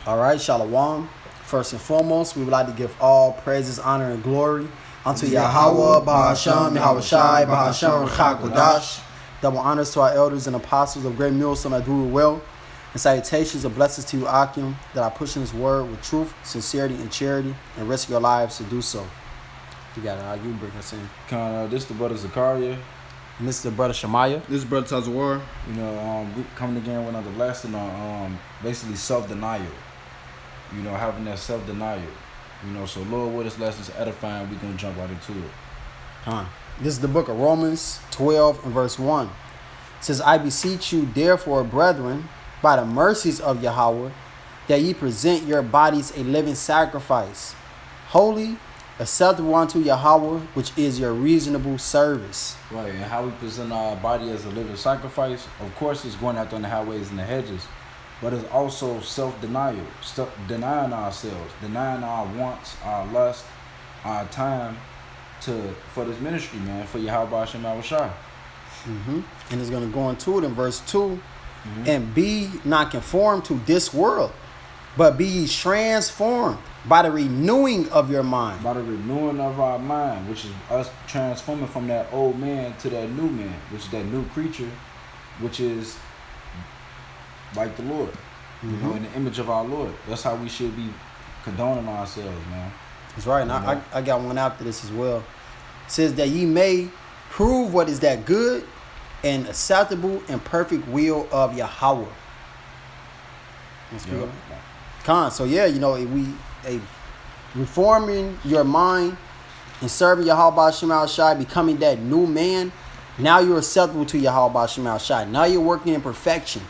All right, Shalom. First and foremost, we would like to give all praises, honor, and glory unto Yahweh, Bahasham, Yahweh Shai, Bahasham, Chakodash. Double honors to our elders and apostles of Great Millstone that do it well. And salutations and blessings to you, Akim, that are pushing this word with truth, sincerity, and charity, and risk your lives to do so. You got it, you bring us in. This is the brother Zakaria. And this is the brother Shemaiah. This is brother Tazawar. We coming again with another lesson on basically self-denial. Having that self-denial. So Lord, with this lesson is edifying, we're going to jump right into it. This is the book of Romans 12 and verse 1. It says, I beseech you, therefore, brethren, by the mercies of Yahweh, that ye present your bodies a living sacrifice, holy, acceptable unto Yahweh, which is your reasonable service. Right, and how we present our body as a living sacrifice, of course, it's going out on the highways and the hedges, but it's also self-denial, denying ourselves, denying our wants, our lust, our time for this ministry, man, for Yahweh Hashem Yahushua. And it's going to go into it in verse 2. And be not conformed to this world, but be ye transformed by the renewing of your mind. By the renewing of our mind, which is us transforming from that old man to that new man, which is that new creature, which is like the Lord, in the image of our Lord. That's how we should be condoning ourselves, man. That's right. And I got one after this as well. It says that ye may prove what is that good and acceptable and perfect will of Yahweh. So reforming your mind and serving Yahweh Shema Shai, becoming that new man. Now you're acceptable to Yahweh Shema Shai. Now you're working in perfection.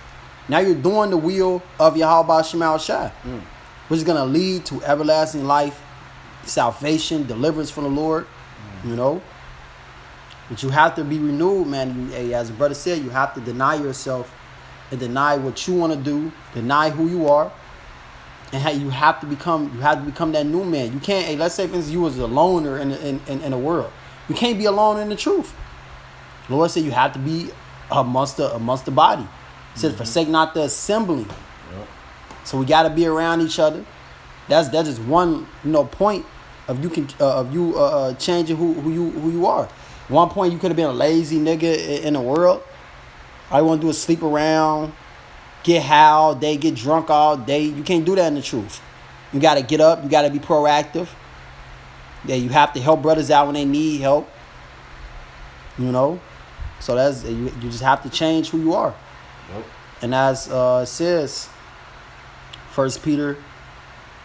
Now you're doing the will of Yahweh Shema Shai, which is going to lead to everlasting life, salvation, deliverance from the Lord, But you have to be renewed, man. As the brother said, you have to deny yourself and deny what you want to do, deny who you are, and you have to become that new man. You can't. Let's say, for instance, you was a loner in the world. You can't be alone in the truth. The Lord said you have to be amongst the body. He said, forsake not the assembling. Yep. So we got to be around each other. That's just one point of you changing who you are. One point you could have been a lazy nigga in the world. All you want to do is sleep around, get high all day, get drunk all day. You can't do that in the truth. You got to get up. You got to be proactive. Yeah, you have to help brothers out when they need help. So that's you just have to change who you are. Yep. And as it says, 1 Peter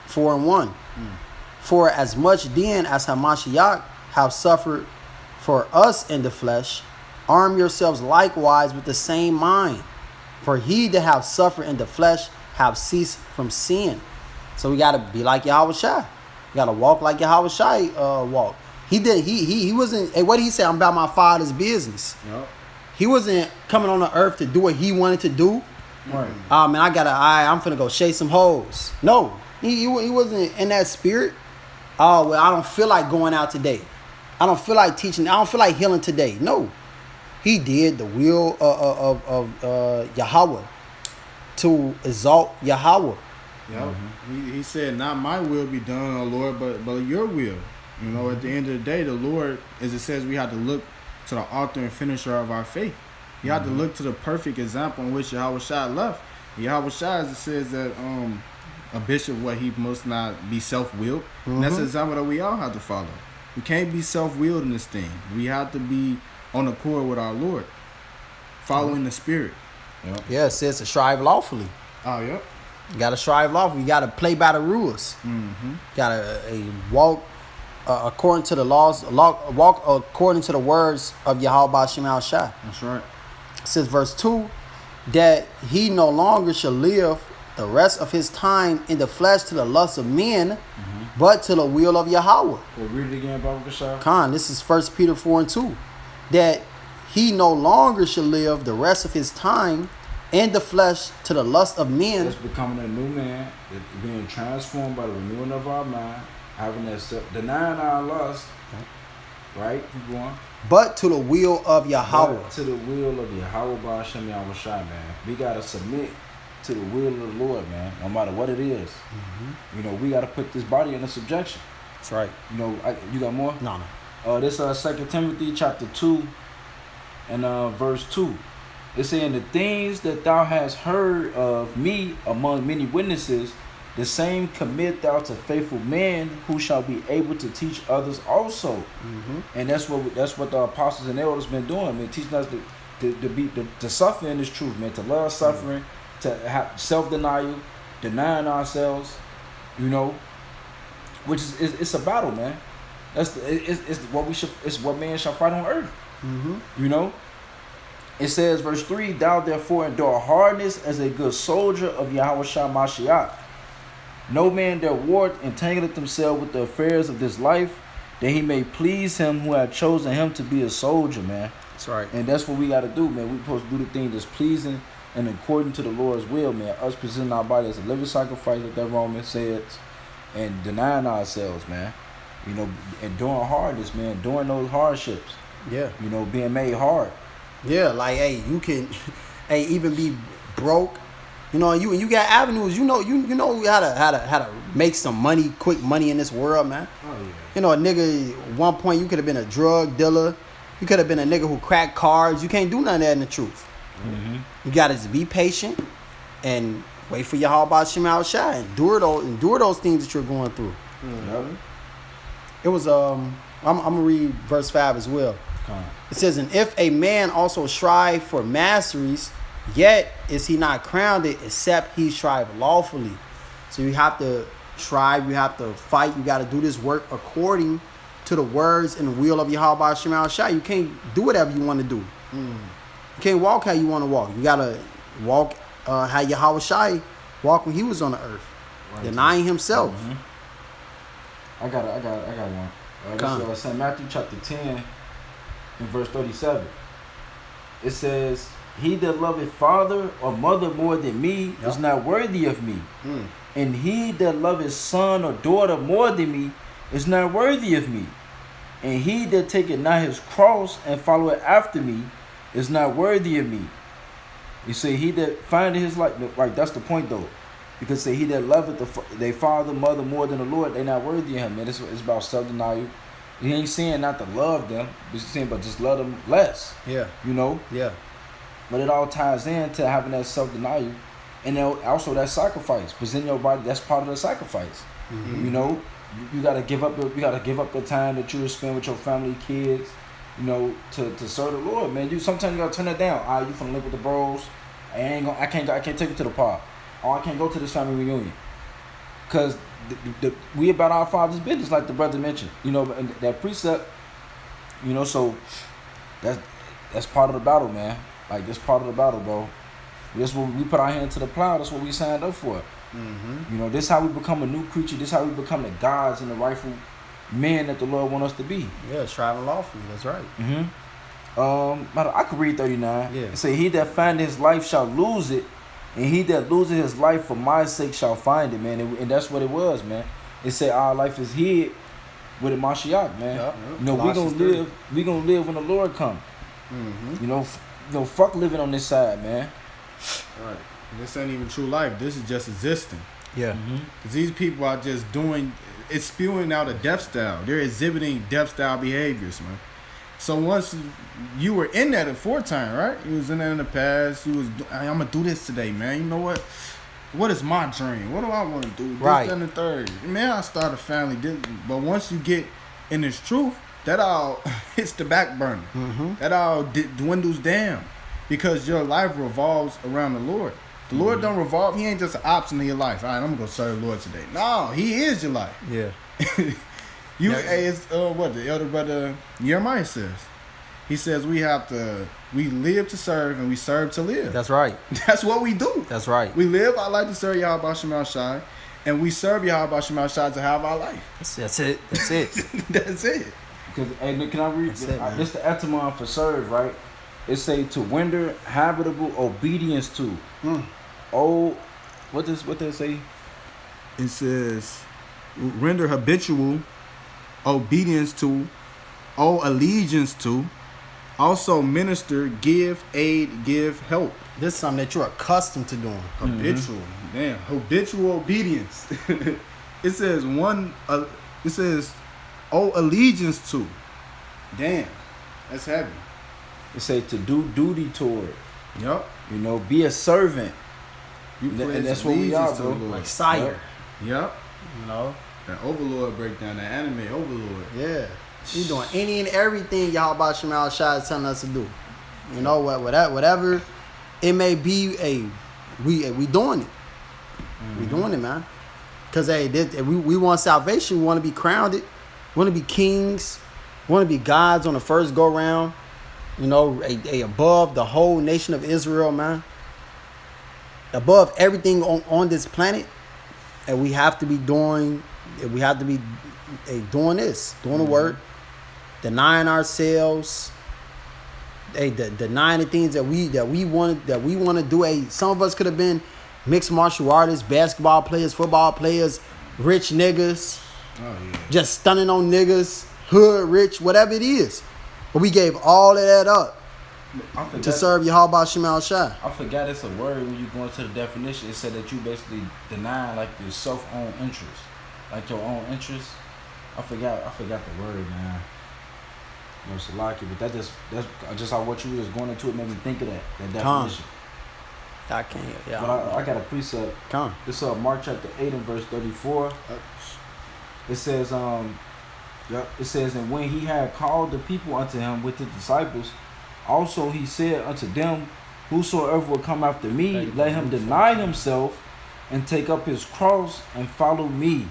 4 and 1. For as much then as Hamashiach have suffered for us in the flesh, arm yourselves likewise with the same mind. For he that have suffered in the flesh have ceased from sin. So we got to be like Yahweh Shai. We got to walk like Yahweh Shai walk. He wasn't, what did he say? I'm about my father's business. Yep. He wasn't coming on the earth to do what he wanted to do. Right. I'm finna go chase some hoes. No, he wasn't in that spirit. Oh, well, I don't feel like going out today. I don't feel like teaching. I don't feel like healing today. No, he did the will of Yahweh to exalt Yahweh. Yep. He said, not my will be done, O Lord, but your will. At the end of the day, the Lord, as it says, we have to look to the author and finisher of our faith. You have to look to the perfect example in which Yahweh Shai left. Yahweh Shai, as it says that a bishop, he must not be self-willed. And that's an example that we all have to follow. We can't be self-willed in this thing. We have to be on accord with our Lord, following the Spirit. Yep. Yeah, it says to strive lawfully. Oh, yep. You got to strive lawfully. You got to play by the rules. You got to walk according to the laws, walk according to the words of Yahweh Shema Shai. That's right. It says verse 2, that he no longer shall live the rest of his time in the flesh to the lust of men, but to the will of Yahweh. Well, read it again, Baba Kashai. This is 1 Peter 4 and 2. That he no longer shall live the rest of his time in the flesh to the lust of men. That's becoming a new man, being transformed by the renewing of our mind, having that denying our lust, right? Keep going. But to the will of Yahweh. But to the will of Yahweh Ba'ashem Yahushai, man. We gotta submit to the will of the Lord, man. No matter what it is, you know, we got to put this body under subjection. That's right. You know, you got more? No. This 2 Timothy chapter 2 and verse 2. It's saying the things that thou hast heard of me among many witnesses, the same commit thou to faithful men who shall be able to teach others also. And that's what the apostles and elders been doing, man, teaching us to suffer in this truth, man, to love suffering, to have self-denial, denying ourselves, you know, which is it's a battle, man. It's what man shall fight on earth. You know, it says verse 3, thou therefore endure hardness as a good soldier of Yahweh Shah Mashiach. No man that warreth entangleth himself with the affairs of this life, that he may please him who hath chosen him to be a soldier, man. That's right. And that's what we got to do, man. We supposed to do the thing that's pleasing and according to the Lord's will, man. Us presenting our body as a living sacrifice, like that Romans says, and denying ourselves, man. You know, enduring hardness, man. Enduring those hardships. Yeah. You know, being made hard. Yeah, like, hey, you can, hey, even be broke, you know. You got avenues. You know how to make some money, quick money in this world, man. Oh yeah. You know, a nigga. At one point, you could have been a drug dealer. You could have been a nigga who cracked cards. You can't do none of that in the truth. You gotta just be patient and wait for your Yahweh Shem Al Shai. Endure those things that you're going through. It was I'm gonna read verse 5 as well. It says, and if a man also strive for masteries, yet is he not crowned it, except he strive lawfully. So you have to strive, you have to fight, you got to do this work according to the words and the will of Yahweh Shem Al Shai. You can't do whatever you want to do. You can't walk how you want to walk. You got to walk how Yahweh Shai walked when he was on the earth, denying himself. I got one. This is St. Matthew chapter 10 and verse 37. It says, he that loveth father or mother more than me is not worthy of me. And he that loveth son or daughter more than me is not worthy of me. And he that taketh not his cross and followeth after me is not worthy of me. You say he that findeth his life, right? That's the point though, because say he that loveth their father, mother more than the Lord, they not worthy of him. Man, it's about self-denial. He ain't saying not to love them, he's saying but just love them less. Yeah. You know. Yeah. But it all ties into having that self-denial, and then also that sacrifice. Present your body. That's part of the sacrifice. You know, you gotta give up. You gotta give up the time that you would spend with your family, kids. You know, to serve the Lord, man. Sometimes you gotta turn it down. All right, you finna live with the bros. I can't take you to the park. Or I can't go to this family reunion. Cause we about our Father's business, like the brother mentioned. You know, and that precept. You know, so that's part of the battle, man. Like, this part of the battle, bro. This what we put our hand to the plow. That's what we signed up for. You know, this how we become a new creature. This how we become the gods and the rightful men that the Lord want us to be. Yeah, striving lawfully. That's right. I could read 39. Yeah. It say, he that findeth his life shall lose it, and he that loses his life for my sake shall find it, man. And that's what it was, man. It said our life is hid with the Mashiach, man. Yep. You know, we gonna live when the Lord come. You know, fuck living on this side, man. Right. This ain't even true life. This is just existing. Yeah. Because these people are just doing, it's spewing out a death style. They're exhibiting death style behaviors, man. So once you were in that aforetime, right? You was in that in the past. You was, I'm going to do this today, man. You know what? What is my dream? What do I want to do? This, Right. that, and the third. Man, I start a family. But once you get in this truth, that all hits the back burner. That all dwindles down. Because your life revolves around the Lord. The Lord don't revolve. He ain't just an option in your life. All right, I'm going to go serve the Lord today. No, he is your life. Yeah. Hey, it's what the elder brother Jeremiah says. He says we live to serve and we serve to live. That's right. That's what we do. That's right. We live our life to serve Yahweh Shem Al Shai, and we serve Yahweh Shem Al Shai to have our life. That's it. That's it. That's it. Because, hey, can I read That's it, man. this? The etymon for serve, right? It say to render habitable obedience to. Oh, what does that say? It says render habitual obedience to, owe allegiance to, Also minister, give aid, give help. This is something that you're accustomed to doing. Habitual, man, habitual obedience. It says it says, owe allegiance to. Damn, that's heavy. It say to do duty toward. Yup. You know, be a servant. You And pledge that's what we allegiance are, to bro. the Lord. Like sire. Yup. You know? That Overlord breakdown, that anime Overlord. Yeah. We doing any and everything Yahweh Shemel Shai is telling us to do. You know what? Whatever it may be, we doing it. We doing it, man. Cause we want salvation. We want to be crowned. We want to be kings. We want to be gods on the first go round. You know, above the whole nation of Israel, man. Above everything on this planet, and we have to be doing. We have to be doing this, doing the work, denying ourselves. Denying the things that we want to do. Some of us could have been mixed martial artists, basketball players, football players, rich niggas, just stunning on niggas, hood rich, whatever it is. But we gave all of that up to serve Yahweh Shemel Shai. I forgot it's a word when you go into the definition. It said that you basically deny like your self-owned interest, like your own interest. I forgot the word, man. You know, Salaki, but that's just how what you was going into it made me think of that definition. I can't. Yeah. But I got a precept. Come. It's Mark chapter 8 and verse 34. It says, it says, and when he had called the people unto him with his disciples, also he said unto them, whosoever will come after me, let him deny himself and take up his cross and follow me.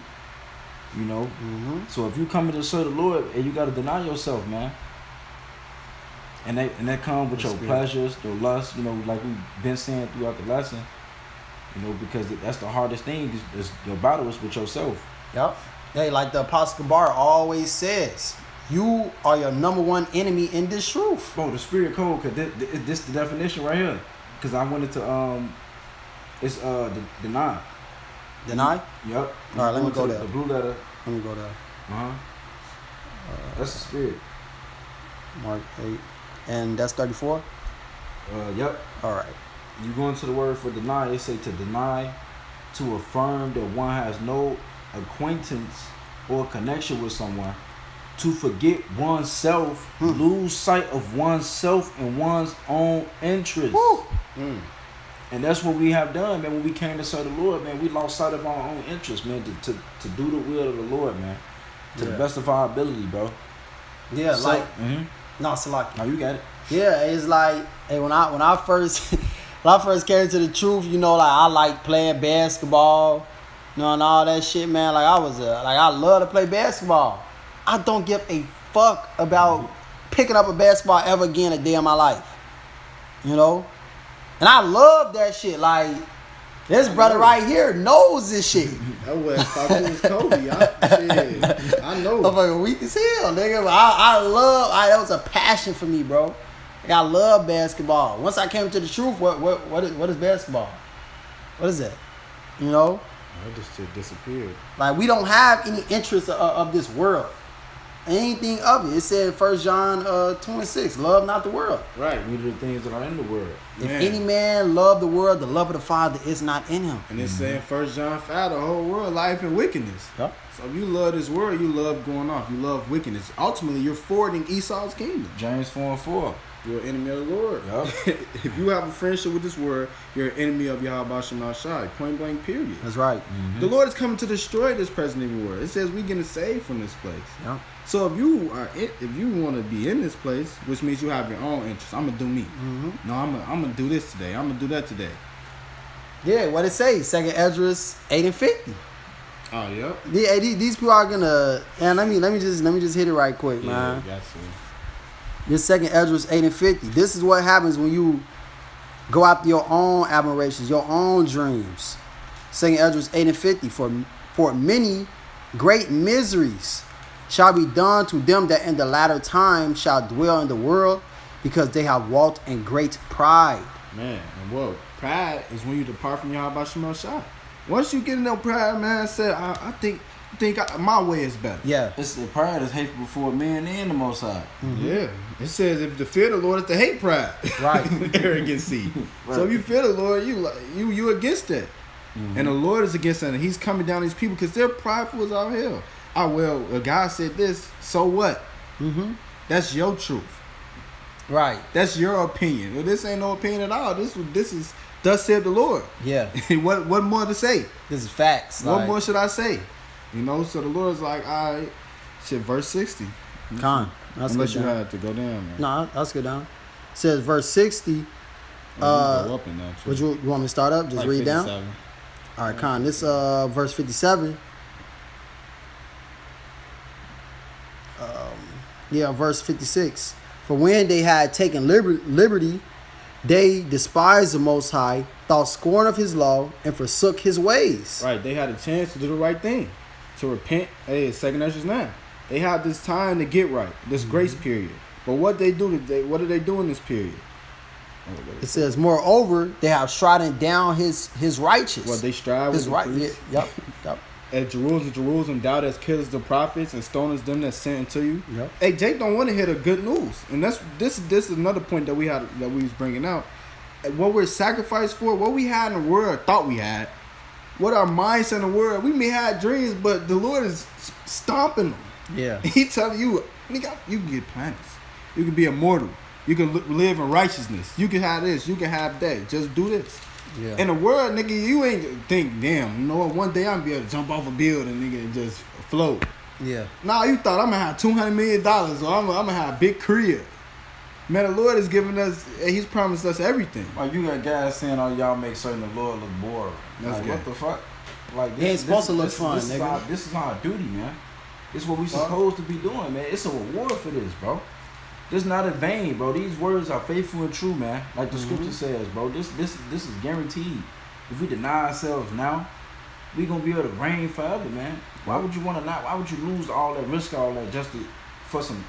You know, so if you come to serve the Lord, and you got to deny yourself, man. And that come with your pleasures, your lust. You know, like we've been saying throughout the lesson. You know, because that's the hardest thing is your battle is with yourself. Yep. Hey, like the Apostle Gabar always says, you are your number one enemy in this truth. Bro, the spirit code, cause this the definition right here. Cause I wanted to it's deny. Deny? Yep. All right, let me go there. The blue letter. Let me go there. That's the spirit. Mark 8. And that's 34? Yep. All right. You go into the word for deny, it say to deny, to affirm that one has no acquaintance or connection with someone, to forget oneself, lose sight of oneself and one's own interest. And that's what we have done, man. When we came to serve the Lord, man, we lost sight of our own interests, man, to do the will of the Lord, man, to the best of our ability, bro. Yeah, So, like no, Salaki. No, you got it. Yeah, it's like, hey, when I first came to the truth, you know, like I like playing basketball, you know, and all that shit, man. Like I love to play basketball. I don't give a fuck about picking up a basketball ever again a day in my life. You know? And I love that shit. Like, this brother right here knows this shit. That was Papoose Kobe. I know. I'm fucking weak as hell, nigga. But that was a passion for me, bro. Like, I love basketball. Once I came to the truth, what is basketball? What is that? You know? That just shit disappeared. Like, we don't have any interest of this world. Anything of it. It said 1 John 2:6, love not the world. Right. We do the things that are in the world. If any man love the world, the love of the Father is not in him. And it's saying 1 John 5, the whole world, life and wickedness. Yep. So if you love this world, you love going off. You love wickedness. Ultimately, you're forwarding Esau's kingdom. James 4:4. You're an enemy of the Lord. Yep. If you have a friendship with this word, you're an enemy of Yahweh Shemel Shai. Point blank, period. That's right. The Lord is coming to destroy this present evil world. It says we're getting saved from this place. Yep. So if you want to be in this place, which means you have your own interests. I'm gonna do me. No, I'm gonna do this today. I'm gonna do that today. Yeah, what it say? 2nd Esdras 8 and 50. Oh, yep. Yeah, these people are gonna. And let me just hit it right quick, man. Yeah, got to. This 2nd Esdras 8 and 50. This is what happens when you go after your own admirations, your own dreams. 2nd Esdras 8 and 50. For many great miseries shall be done to them that in the latter time shall dwell in the world, because they have walked in great pride. Man, and whoa. Pride is when you depart from Yahweh Shemel Shai. Once you get in that pride, man, I think my way is better. Yeah. It's the pride is hateful before men and the Most High. Yeah, it says if the fear of the Lord is to hate pride, Right. arrogancy. Right. So if you fear the Lord, you against that, and the Lord is against that. And He's coming down these people because they're prideful as all hell. Well, a guy said this, so what? Mm-hmm. That's your truth. Right. That's your opinion. Well, this ain't no opinion at all. This is thus said the Lord. Yeah. what more to say? This is facts. What like, more should I say? You know, so the Lord's like, all right, shit, verse 60. Con. Let's Unless go you down. had to go down, man. No, let's go down. It says verse 60. Go up in that too. Would you want me to start up? Just Like read down? 57. All right, Con. This verse 57. Verse 56. For when they had taken liberty, they despised the Most High, thought scorn of His law, and forsook His ways. Right, they had a chance to do the right thing, to repent. Hey, it's 2 Ezra 9. They had this time to get right, this grace period. But what they do? What do they do in this period? It says, moreover, they have trodden down His righteous. Well, they strive with His the right. priests. Yep. At Jerusalem, thou that killest the prophets and stonest them that sent unto you. Yep. Hey, Jake don't want to hear the good news, and this is another point that we was bringing out. What we're sacrificed for, what we had in the world, thought we had, what our minds in the world, we may have dreams, but the Lord is stomping them. Yeah. He telling you, nigga, you can get planets, you can be immortal, you can live in righteousness, you can have this, you can have that. Just do this. Yeah. In the world, nigga, you ain't think, damn, you know what? One day I'm gonna be able to jump off a building, nigga, and just float. Yeah. Nah, you thought I'm gonna have $200 million or I'm gonna have a big career. Man, the Lord is giving us, He's promised us everything. Like you got guys saying, "Oh, y'all make certain the Lord look boring." That's Like, gay. what the fuck? Like It ain't supposed to look fun, nigga. This is our duty, man. This is what we supposed to be doing, man. It's a reward for this, bro. This not in vain, bro. These words are faithful and true, man. Like the scripture says, bro. This is guaranteed. If we deny ourselves now, we gonna be able to reign forever, man. Why would you want to not? Why would you lose all that, risk all that, for some?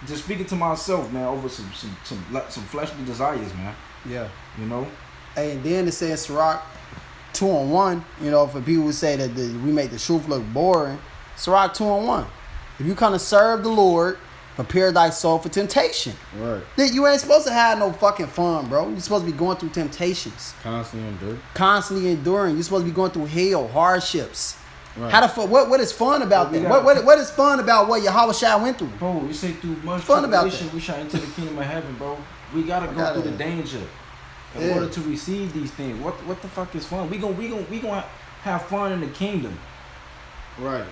Just speaking to myself, man, over some fleshly desires, man. Yeah. You know. Hey, and then it says Sirach 2-1. You know, for people who say that we make the truth look boring, Sirach 2-1. If you kind of serve the Lord, prepare thy soul for temptation. Right. Then you ain't supposed to have no fucking fun, bro. You're supposed to be going through temptations, Constantly endure. constantly enduring. You're supposed to be going through hell, hardships. Right. How the fuck? What is fun about We that? got- What is fun about what Yahweh Shai went through? Bro, you say through much Fun about tribulation, that. we shall enter the kingdom of heaven, bro. We gotta go gotta- through the danger in Yeah. order to receive these things. What the fuck is fun? We gonna have fun in the kingdom, Right.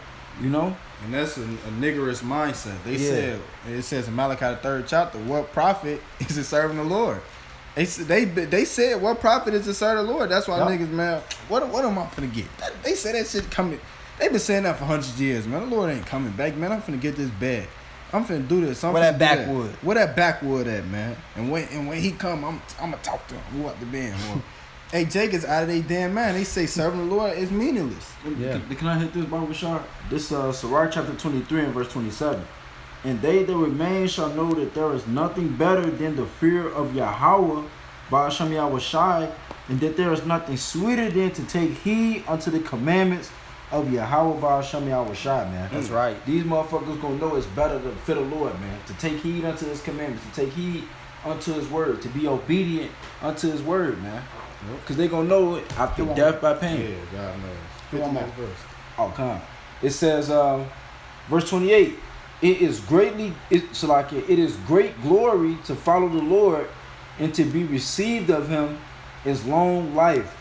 you know? And that's a niggerous mindset. Yeah. It says in Malachi the 3rd chapter, what profit is it serving the Lord? They said what profit is it serving the Lord? That's why Yup. niggas, man, what am I finna get? They said that shit coming. They been saying that for hundreds of years, man. The Lord ain't coming back, man. I'm finna get this bag. I'm finna do this. I'm Where finna that do backwood? Where that backwood at, man? And when he come, I'm gonna talk to him. Who up the band? Well, hey, Jake is out of their damn mind. They say serving the Lord is meaningless. Yeah. Can I hit this, Barbara Shaw? This Sirach chapter 23 and verse 27. And they that remain shall know that there is nothing better than the fear of Yahweh, Ba'ashem Yahweh Shai, and that there is nothing sweeter than to take heed unto the commandments of Yahweh, Ba'ashem Yahweh Shai, man. That's right. These motherfuckers gonna know it's better to fear the Lord, man. To take heed unto His commandments, to take heed unto His word, to be obedient unto His word, man. Because they gonna know it after Come on. death by pain. Yeah, God knows. Come on, 50 man. verse. Oh, come on. It says, verse 28, it is great glory to follow the Lord, and to be received of Him is long life.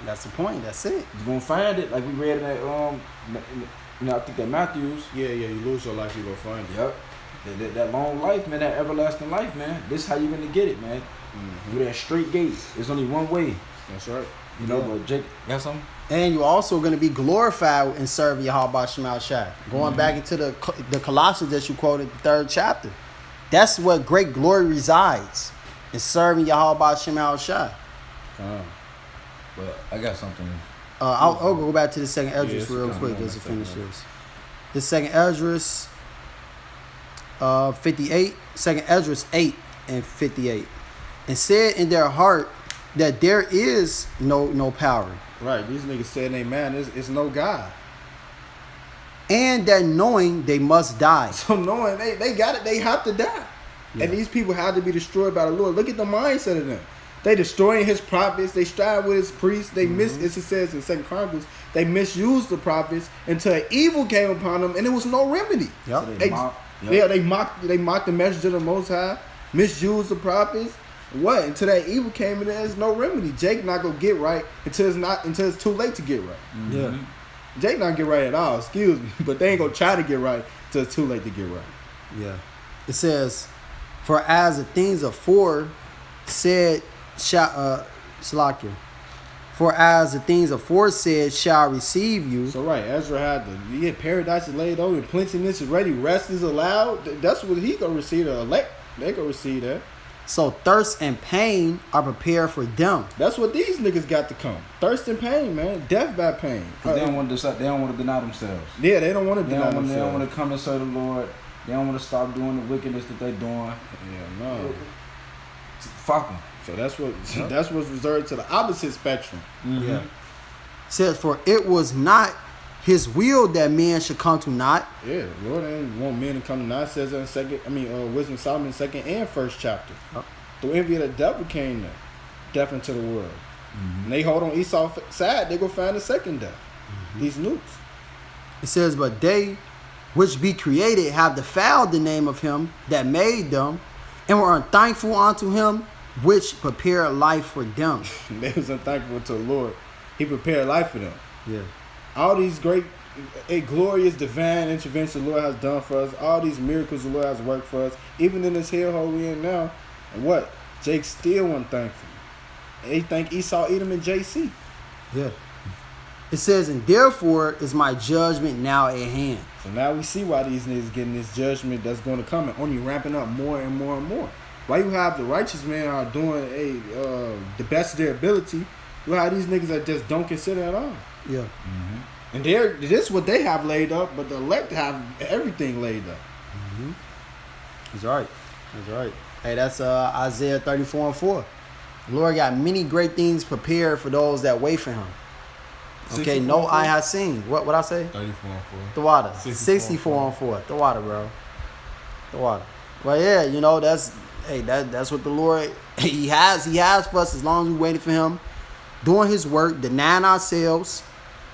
That's the point. That's it. You're gonna find it, like we read in that, I think that Matthews. Yeah, you lose your life, you go find it. Yep. That long life, man, that everlasting life, man. This is how you're gonna get it, man. Through that straight gate. There's only one way. That's right. You know, Yeah. but Jake, got something? And you're also going to be glorified in serving Yahweh Shema Shai. Going back into the Colossians that you quoted, the 3rd chapter. That's where great glory resides, in serving Yahweh Shema Shai. But I got something. I'll go back to the second Esdras it's real kinda quick long, just to the second finish this. The second Esdras 58, second Esdras 8 and 58. And said in their heart that there is no power. Right, these niggas saying they man, it's no God. and that knowing they must die. So knowing they got it, they have to die. Yeah. And these people have to be destroyed by the Lord. Look at the mindset of them. They destroying his prophets. They strive with his priests. They as it says in 2 Chronicles, they misused the prophets until evil came upon them, and there was no remedy. Yep. So They, mock- Yeah, they mocked the message of the Most High, misused the prophets. What? Until that evil came in, there's no remedy. Jake not gonna get right until it's too late to get right. Yeah. Jake not get right at all. Excuse me, but they ain't gonna try to get right until it's too late to get right. Yeah. It says, for as the things afore said, Salakia. For as the things aforesaid shall receive you. So right, Ezra had paradise is laid over, plenteousness is ready, rest is allowed. That's what he gonna receive. The elect, they gonna receive that. So thirst and pain are prepared for them. That's what these niggas got to come. Thirst and pain, man. Death by pain. 'Cause they don't want to decide. They don't want to deny themselves. Yeah, they don't want to They deny don't want themselves. to come and serve the Lord. They don't want to stop doing the wickedness that they're doing. Yeah, no. Fuck them. So that's what's reserved to the opposite spectrum. Yeah. Says, for it was not his will that man should come to naught. Yeah, the Lord ain't want men to come to naught. It says in Wisdom of Solomon, 2nd and 1st chapter. Oh. The envy of the devil came there, death into the world. And they hold on Esau's side, they go find the second death. These nukes. It says, but they which be created have defiled the name of him that made them, and were unthankful unto him which prepared life for them. They was unthankful to the Lord. He prepared life for them. Yeah. All these great, glorious, divine interventions the Lord has done for us. All these miracles the Lord has worked for us. Even in this hellhole we in now. And what? Jake still unthankful. And he thank Esau, Edom, and JC. Yeah. It says, and therefore is my judgment now at hand. So now we see why these niggas getting this judgment that's going to come and only ramping up more and more and more. Why you have the righteous men are doing the best of their ability, you have these niggas that just don't consider at all. Yeah. And this is what they have laid up, but the elect have everything laid up. That's right. That's right. Hey, that's Isaiah 34:4. The Lord got many great things prepared for those that wait for him. Okay, no eye has seen. What I say? 34 and 4. The water. 64 64 The water, bro. The water. Well, yeah, you know, that's what the Lord He has for us as long as we waiting for him, doing his work, denying ourselves,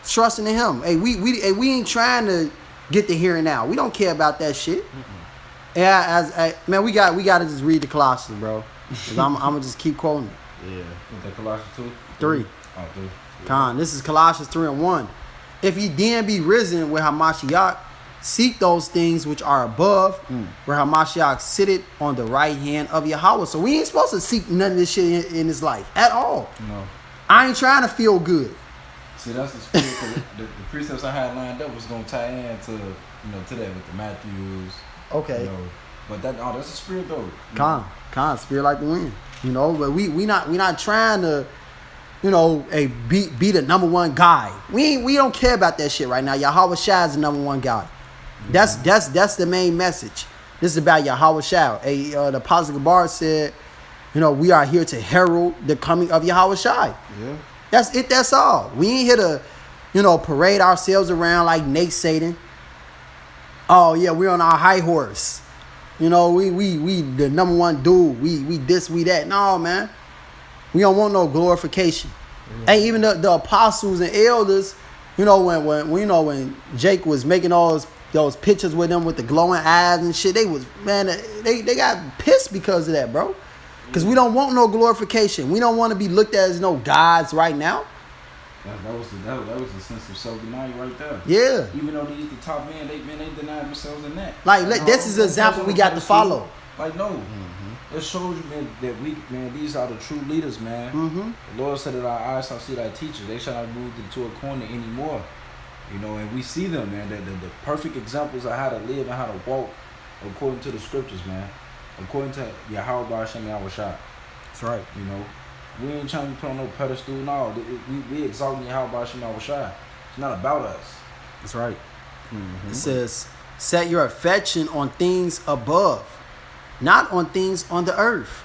trusting in him. Hey, we ain't trying to get the here and now. We don't care about that shit. Yeah, man, we got to just read the Colossians, bro. 'Cause I'm gonna just keep quoting it. Yeah. With that Colossians 2? 3. Oh, 3. Con, this is Colossians 3:1. If ye then be risen with Hamashiach, seek those things which are above, where Hamashiach sitteth on the right hand of Yahweh. So we ain't supposed to seek none of this shit in this life at all. No. I ain't trying to feel good. See, that's the spirit. the precepts I had lined up was gonna tie into to that with the Matthews. Okay. But that's a spirit though. Con, spirit like the wind. But we not trying to, be the number one guy. We don't care about that shit right now. Yahweh Shai is the number one guy. That's the main message. This is about Yahweh Shai. The Apostle Gabar said, we are here to herald the coming of Yahweh Shai. Yeah. That's it. That's all. We ain't here to, parade ourselves around like Nate Satan. Oh yeah, we're on our high horse. We the number one dude. We this, we that. No, man. We don't want no glorification. Hey, even the apostles and elders, when Jake was making all those pictures with them with the glowing eyes and shit, they got pissed because of that, bro. Because we don't want no glorification. We don't want to be looked at as no gods right now. That was the sense of self-denial right there. Yeah. Even though these the top men, they denied themselves in that. Like, this is an example we got to follow. Like, no. It shows you, man, that these are the true leaders, man. The Lord said that our eyes shall see thy teachers. They shall not move into a corner anymore. And we see them, man. The perfect examples of how to live and how to walk according to the scriptures, man. According to Yahweh B'Hashem Yahweh Shai. That's right. We ain't trying to put on no pedestal. No, we exalting Yahweh B'Hashem Yahweh Shai. It's not about us. That's right. It says, set your affection on things above, not on things on the earth.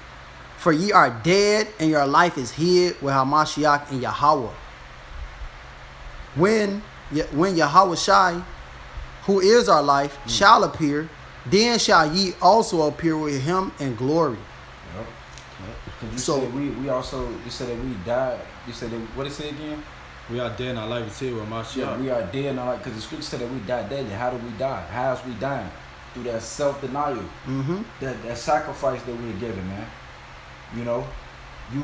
For ye are dead, and your life is hid with Hamashiach and Yahweh. When Yahweh Shai, who is our life, shall appear, then shall ye also appear with him in glory. Yep. Cause you So- said we also, you said that we died. You said that, what did it say again? We are dead in our life is here with my Yeah, we are dead in our life. Because the scripture said that we die daily. How do we die? How is we dying? Through that self-denial. Mm-hmm. That sacrifice that we're giving, man. You know? You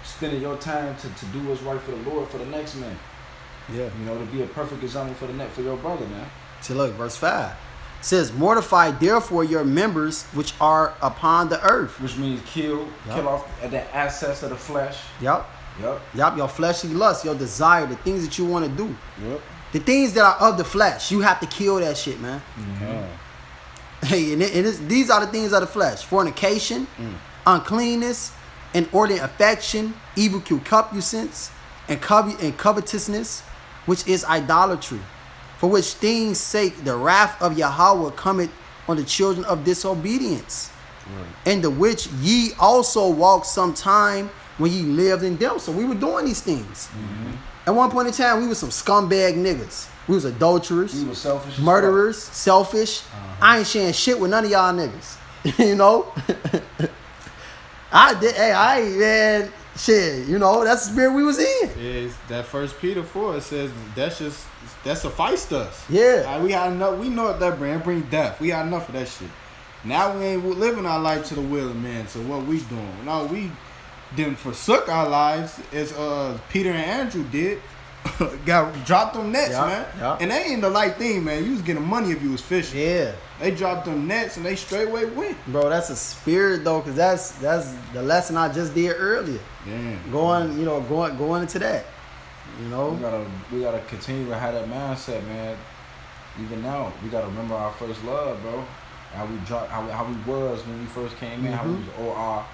spending your time to do what's right for the Lord, for the next man. Yeah. You know, to be a perfect example for your brother, man. So look, verse 5. It says, mortify therefore your members which are upon the earth. Which means kill off the assets of the flesh. Yep. Yep. Your fleshly lust, your desire, the things that you want to do. Yep. The things that are of the flesh, you have to kill that shit, man. Hey, these are the things of the flesh: fornication, uncleanness, inordinate affection, evil concupiscence, and covetousness, which is idolatry. For which things' sake the wrath of Yahweh cometh on the children of disobedience, in the which ye also walked sometime when ye lived in them. So we were doing these things. At one point in time, we were some scumbag niggas. We was adulterers. We were selfish as fuck. Murderers, selfish. I ain't sharing shit with none of y'all niggas. You know? I ain't, man, shit, you know, that's the spirit we was in. Yeah, that First Peter 4, it says that sufficed us. Yeah. Like, we had enough. We know what that bring death. We had enough of that shit. Now we ain't living our life to the will of man. So what we doing? No, we didn't forsook our lives as Peter and Andrew did. Dropped them nets, Yeah, man. yeah. And they ain't the light thing, man. You was getting money if you was fishing. Yeah. They dropped them nets and they straightway went. Bro, that's a spirit though, cause that's the lesson I just did earlier. Yeah. Going into that. You know? We gotta continue to have that mindset, man. Even now, we gotta remember our first love, bro. How we dropped, how we was when we first came in, how we was OR.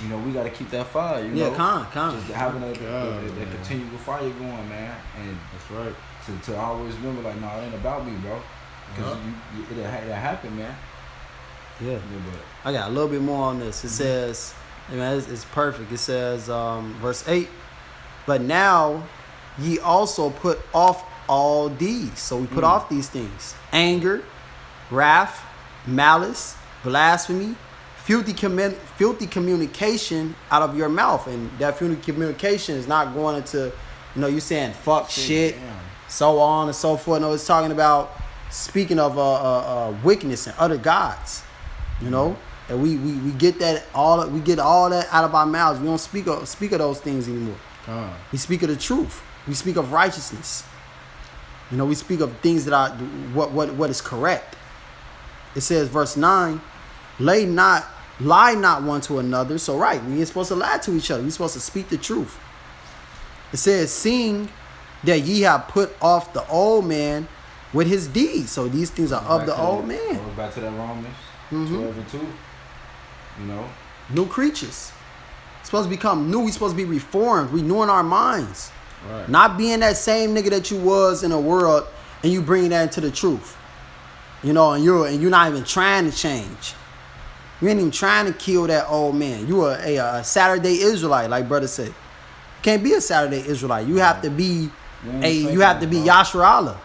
You know, we gotta keep that fire. You know, con. just having that man. continual fire going, man. And That's right. to always remember, like, no, it ain't about me, bro. Because it'll happen, man. Yeah. Yeah, but I got a little bit more on this. It says, man, it's perfect. It says, verse 8, but now ye also put off all these. So we put off these things: anger, wrath, malice, blasphemy, filthy communication out of your mouth. And that filthy communication is not going into, you know, you saying fuck shit, Damn. so on and so forth. No, it's talking about speaking of wickedness and other gods. You know, and we get that we get all that out of our mouths. We don't speak of those things anymore. We speak of the truth. We speak of righteousness. You know, we speak of things that are what is correct. It says, verse 9, lie not one to another. So right, we ain't supposed to lie to each other. We're supposed to speak the truth. It says, seeing that ye have put off the old man with his deeds. So these things are of the old man. Goes back to that Romans 12 and 2. You know, New creatures. Supposed to become new. We supposed to be reformed, renewing our minds. Right. Not being that same nigga that you was in the world, and you bring that into the truth. You know, and you're not even trying to change. You ain't even trying to kill that old man. You are a Saturday Israelite, like brother said. You can't be a Saturday Israelite. You have to be Yasharallah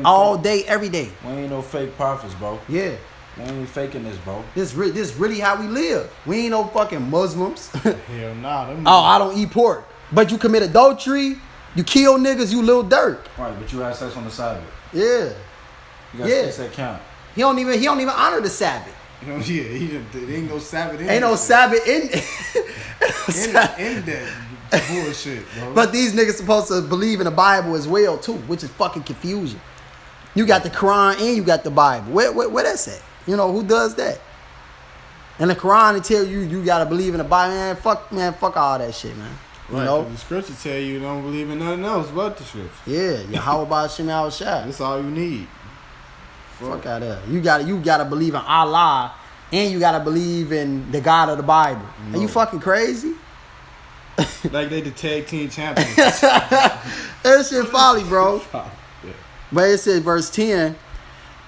all day, every day. we ain't no fake prophets, bro. Yeah. We ain't faking this, bro. This really how we live. We ain't no fucking Muslims. Hell nah. Them Oh, I don't eat pork. But you commit adultery, you kill niggas, you little dirt. Right, but you had sex on the Sabbath. Yeah. You got Yeah. things that count. He don't even honor the Sabbath. You know, yeah, there ain't no Sabbath in Ain't no that Sabbath in shit. in that bullshit, bro. But these niggas supposed to believe in the Bible as well too, which is fucking confusion. You got the Quran and you got the Bible. Where that's at? You know, who does that? And the Quran will tell you gotta believe in the Bible. Man, fuck all that shit, man. You Right, know? 'cause the scripture tell you don't believe in nothing else but the scripture. Yeah, Yahweh Ba'Shem Al Shai. That's all you need. Fuck out of there. You gotta believe in Allah and you gotta believe in the God of the Bible. Are you fucking crazy? Like they the tag team champions. That shit folly, bro. Yeah. But it says verse 10,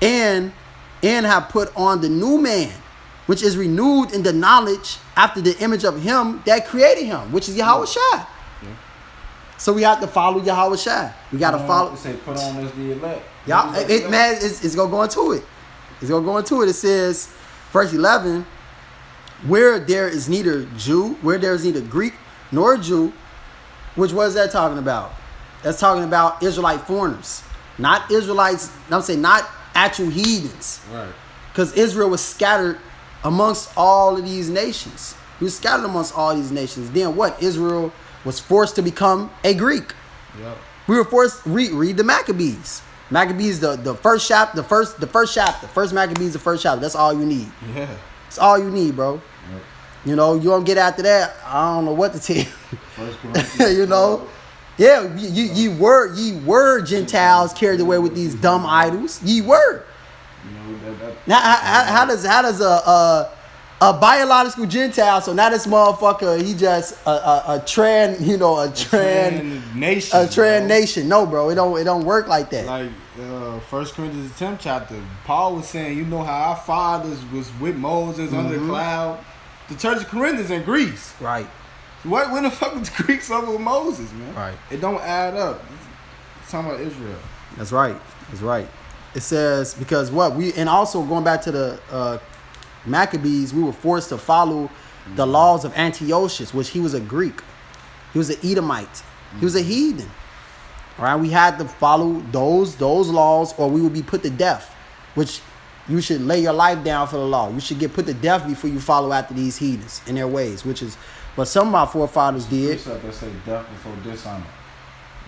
and have put on the new man, which is renewed in the knowledge after the image of him that created him, which is Yahweh Shai. So we have to follow Yahweh Shai. We got to follow. It say, put on as the elect. Y'all, man, it's gonna go into it. It's gonna go into it. It says, verse 11, where there is neither Greek nor Jew, which was that talking about? That's talking about Israelite foreigners, not Israelites. I'm saying not actual heathens, Right. because Israel was scattered amongst all of these nations. He was scattered amongst all these nations. Then what? Israel was forced to become a Greek. Yep. We were forced read the Maccabees. Maccabees, the first chapter, the first chapter. First Maccabees, the first chapter. That's all you need. Yeah. That's all you need, bro. Yep. You know, you don't get after that, I don't know what to tell you. First Corinthians. You know? Yeah, ye were Gentiles carried away with these dumb idols. Ye were. You know, that Now, how does a biological Gentile? So now this motherfucker, he just a trans nation. a trans nation. No, bro, it don't work like that. Like 1 Corinthians 10th chapter, Paul was saying, you know how our fathers was with Moses under the cloud. The Church of Corinth is in Greece. Right. When the fuck was the Greeks over with Moses, man? Right. It don't add up. It's talking about Israel. That's right. That's right. It says because and also going back to the Maccabees, we were forced to follow the laws of Antiochus, which he was a Greek. He was an Edomite. He was a heathen. All right, we had to follow those laws, or we would be put to death. Which you should lay your life down for the law. You should get put to death before you follow after these heathens in their ways, which is what some of our forefathers did. precept that say death before dishonor.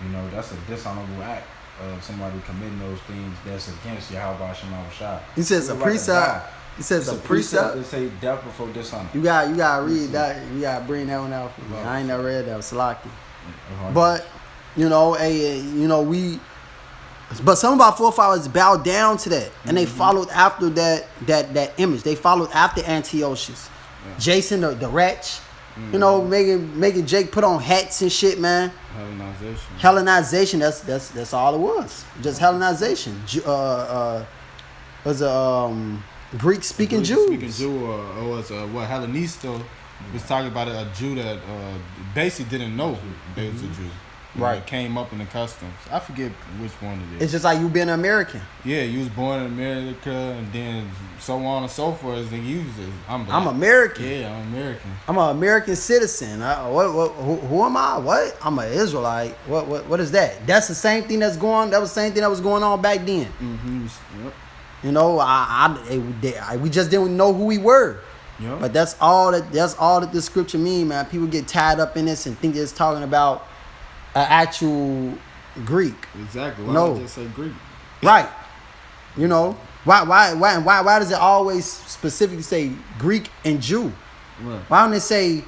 You know, that's a dishonorable act of somebody committing those things that's against Yahweh Shema Shai. He says a precept. He says It's a precept. that say death before dishonor. You gotta read that. You gotta bring that one out for me. I ain't never read that. Salaki. But but some of our forefathers bowed down to that, and they followed after that image. They followed after Antiochus, Jason the wretch. You know, making Jake put on hats and shit, man. Hellenization. That's all it was. Just Hellenization. Was Greek speaking Jews. Speaking Jew, or was Hellenisto was talking about a Jew that basically didn't know they was a Jew. Right. Came up in the customs. I forget which one it is. It's just like you being an American. Yeah, you was born in America, and then so on and so forth. And you was I'm American. Yeah, I'm American. I'm an American citizen. Who am I? What? I'm an Israelite. What is that? That's the same thing that was the same thing that was going on back then. Mm-hmm. Yep. You know, we just didn't know who we were. Yep. But that's all that the scripture mean, man. People get tied up in this and think it's talking about an actual Greek. Exactly. Why No. not just say Greek? Right. You know, why does it always specifically say Greek and Jew? Right. Why don't it say,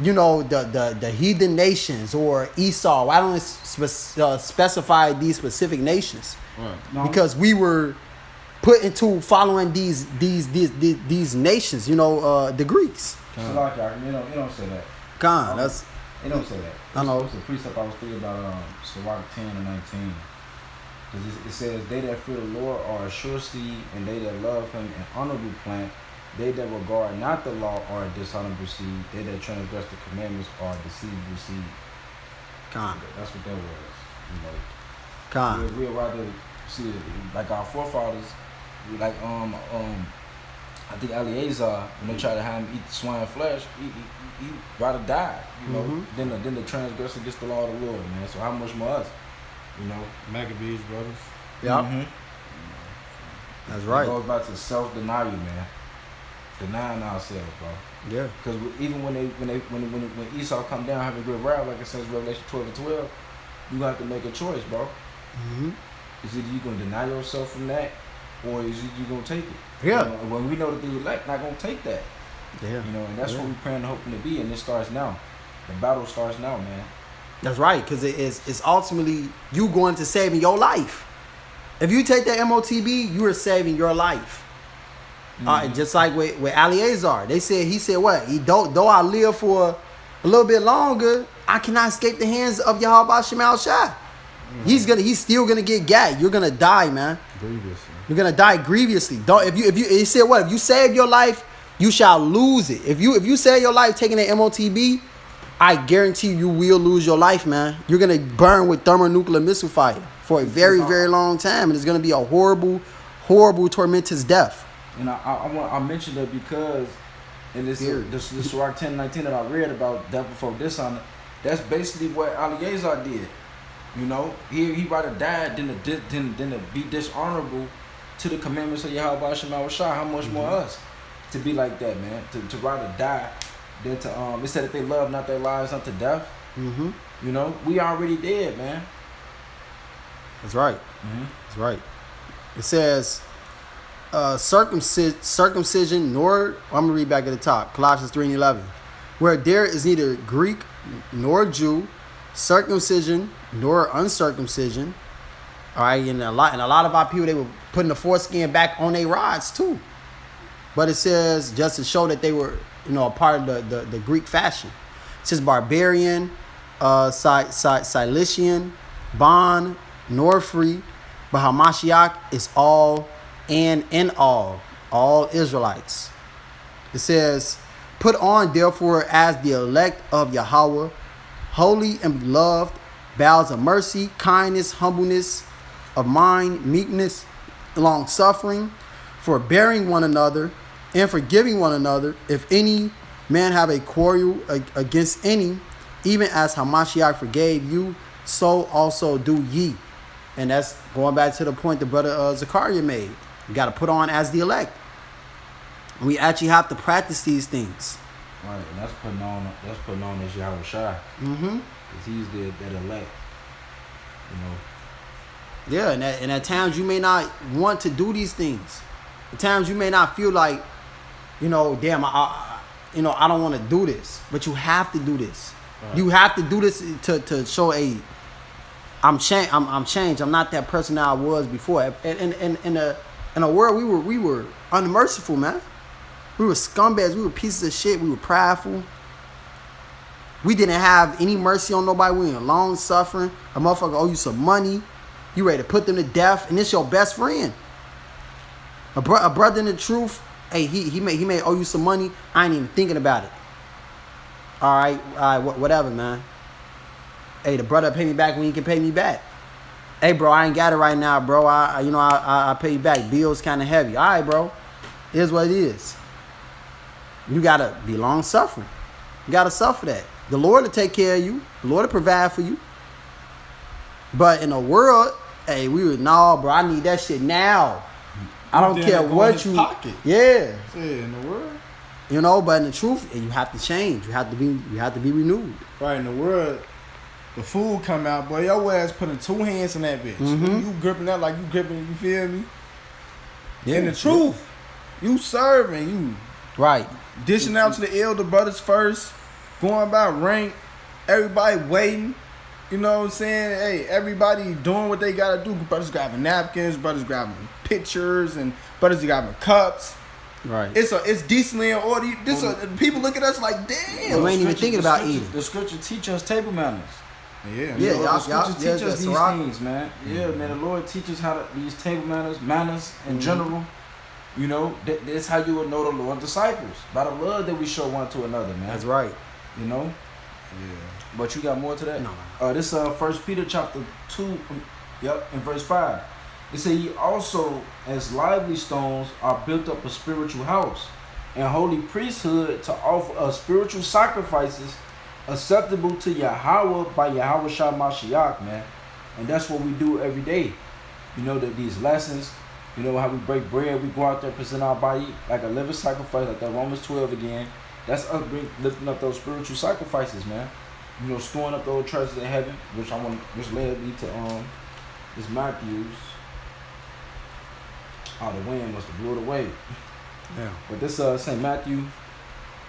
you know, the heathen nations or Esau? Why don't it specify these specific nations? Right. No. Because we were put into following these nations, you know, the Greeks. Salaki, you don't say that. God, that's It don't say that. I know. It's a precept I was thinking about Sirach 10 and 19. Because it says, they that fear the Lord are a sure seed, and they that love him an honorable plant. They that regard not the law are a dishonorable seed. They that transgress the commandments are a deceivable seed. God. That's what that was. You know, God. we'd rather see it like our forefathers, like I think Eleazar, when they try to have him eat the swine flesh, he rather die, you know, than the transgress against the law of the Lord, man. So how much more us, you know? Maccabees brothers. Yeah. That's right. It goes back to self-denial, man. Denying ourselves, bro. Yeah. Because even when Esau come down having a good rap, like it says Revelation 12 and 12, you have to make a choice, bro. Mm-hmm. Is either you gonna deny yourself from that, or is you gonna take it? Yeah. You know, when we know that the elect not gonna take that. Yeah. You know, and that's what we're praying and hoping to be, and it starts now. The battle starts now, man. That's right, because it's ultimately you going to saving your life. If you take that MOTB, you are saving your life. Just like with Eleazar, he said what? Though I live for a little bit longer, I cannot escape the hands of Yahweh Shemal Shai. He's still gonna get gat. You're gonna die, man. Grievously. You're gonna die grievously. He said what? If you save your life, you shall lose it. If you save your life taking an MOTB, I guarantee you will lose your life, man. You're gonna burn with thermonuclear missile fire for a very, very long time, and it's gonna be a horrible, horrible, tormentous death. And I mentioned that because in this Sirach 10:19 that I read about death before dishonor, that's basically what Eliezer did. You know, he rather died than to be dishonorable to the commandments of Yahweh Shema Shah. How much more us to be like that, man? To rather die than to it said that they love not their lives unto death. Mm-hmm. You know, we already dead, man. That's right. Mm-hmm. That's right. It says circumcision nor I'm gonna read back at the top, Colossians 3:11, where there is neither Greek nor Jew, circumcision nor uncircumcision. All right, and a lot of our people, they were putting the foreskin back on their rods too. But it says just to show that they were, a part of the Greek fashion. It says barbarian, Cilician, bond, nor free, but Hamashiach is all and in all Israelites. It says, put on therefore as the elect of Yahweh, holy and beloved, bowels of mercy, kindness, humbleness of mind, meekness, long suffering, forbearing one another, and forgiving one another, if any man have a quarrel against any, even as Hamashiach forgave you, so also do ye. And that's going back to the point the brother Zachariah made. You got to put on as the elect. We actually have to practice these things. Right, and that's putting on as Yahweh Shai. Mm-hmm. Because he's that elect. Yeah, and at times you may not want to do these things. At times you may not feel like, damn, I don't want to do this. But you have to do this. Right. You have to do this to show I'm changed. I'm not that person that I was before. In a world we were unmerciful, man. We were scumbags. We were pieces of shit. We were prideful. We didn't have any mercy on nobody. We were long suffering. A motherfucker owe you some money. You ready to put them to death, and it's your best friend. A brother in the truth. Hey, he may owe you some money. I ain't even thinking about it. All right, whatever, man. Hey, the brother pay me back when he can pay me back. Hey, bro, I ain't got it right now, bro. I pay you back. Bills kind of heavy. All right, bro. Here's what it is. You gotta be long suffering. You gotta suffer that. The Lord will take care of you. The Lord will provide for you. But in the world, hey, no, bro. I need that shit now. I don't care what you. Pocket. Yeah. In the world. But in the truth, you have to change. You have to be renewed. Right, in the world, the food come out, boy, your ass putting two hands in that bitch. Mm-hmm. You gripping that like you gripping, you feel me? Yeah. In the truth, you serving, you right. dishing out to the elder brothers first, going by rank, everybody waiting. You know what I'm saying? Hey, everybody doing what they gotta do. Brothers grabbing napkins, brothers grabbing pictures, and brothers grabbing cups. Right. It's decently in order. People look at us like, damn. We ain't even thinking about eating. The scripture teach us table manners. Yeah, y'all teach us these Sirach. things, man. Yeah, man. The Lord teaches these table manners in general. That's how you would know the Lord's disciples, by the love that we show one to another, man. That's right. Yeah. But you got more to that? No. This 1 Peter chapter 2, in verse 5. It says, ye also as lively stones are built up a spiritual house and holy priesthood to offer spiritual sacrifices acceptable to Yahweh by Yahweh Shah Mashiach, man. And that's what we do every day. That these lessons, how we break bread, we go out there, present our body like a living sacrifice, like that Romans 12 again. That's us lifting up those spiritual sacrifices, man. Storing up those treasures in heaven, which led me to this Matthew's. Oh, the wind must have blew it away. Yeah. But this St. Matthew,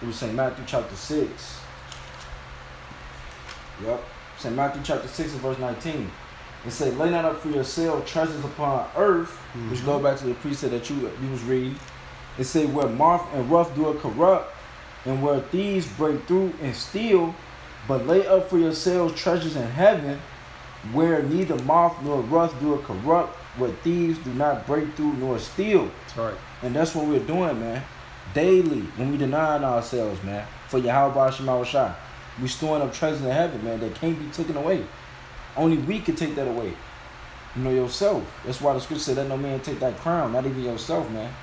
it was St. Matthew chapter 6. Yep. St. Matthew chapter 6 and verse 19. It says, lay not up for yourself treasures upon earth, which go back to the precept that you was reading. It says, where moth and rust do it corrupt, and where thieves break through and steal, but lay up for yourselves treasures in heaven, where neither moth nor rust do it corrupt, where thieves do not break through nor steal. That's right. And that's what we're doing, man. Daily, when we denying ourselves, man, for Yahweh Shema Shai. We storing up treasures in heaven, man, that can't be taken away. Only we can take that away. You know, yourself. That's why the scripture said, let no man take that crown, not even yourself, man.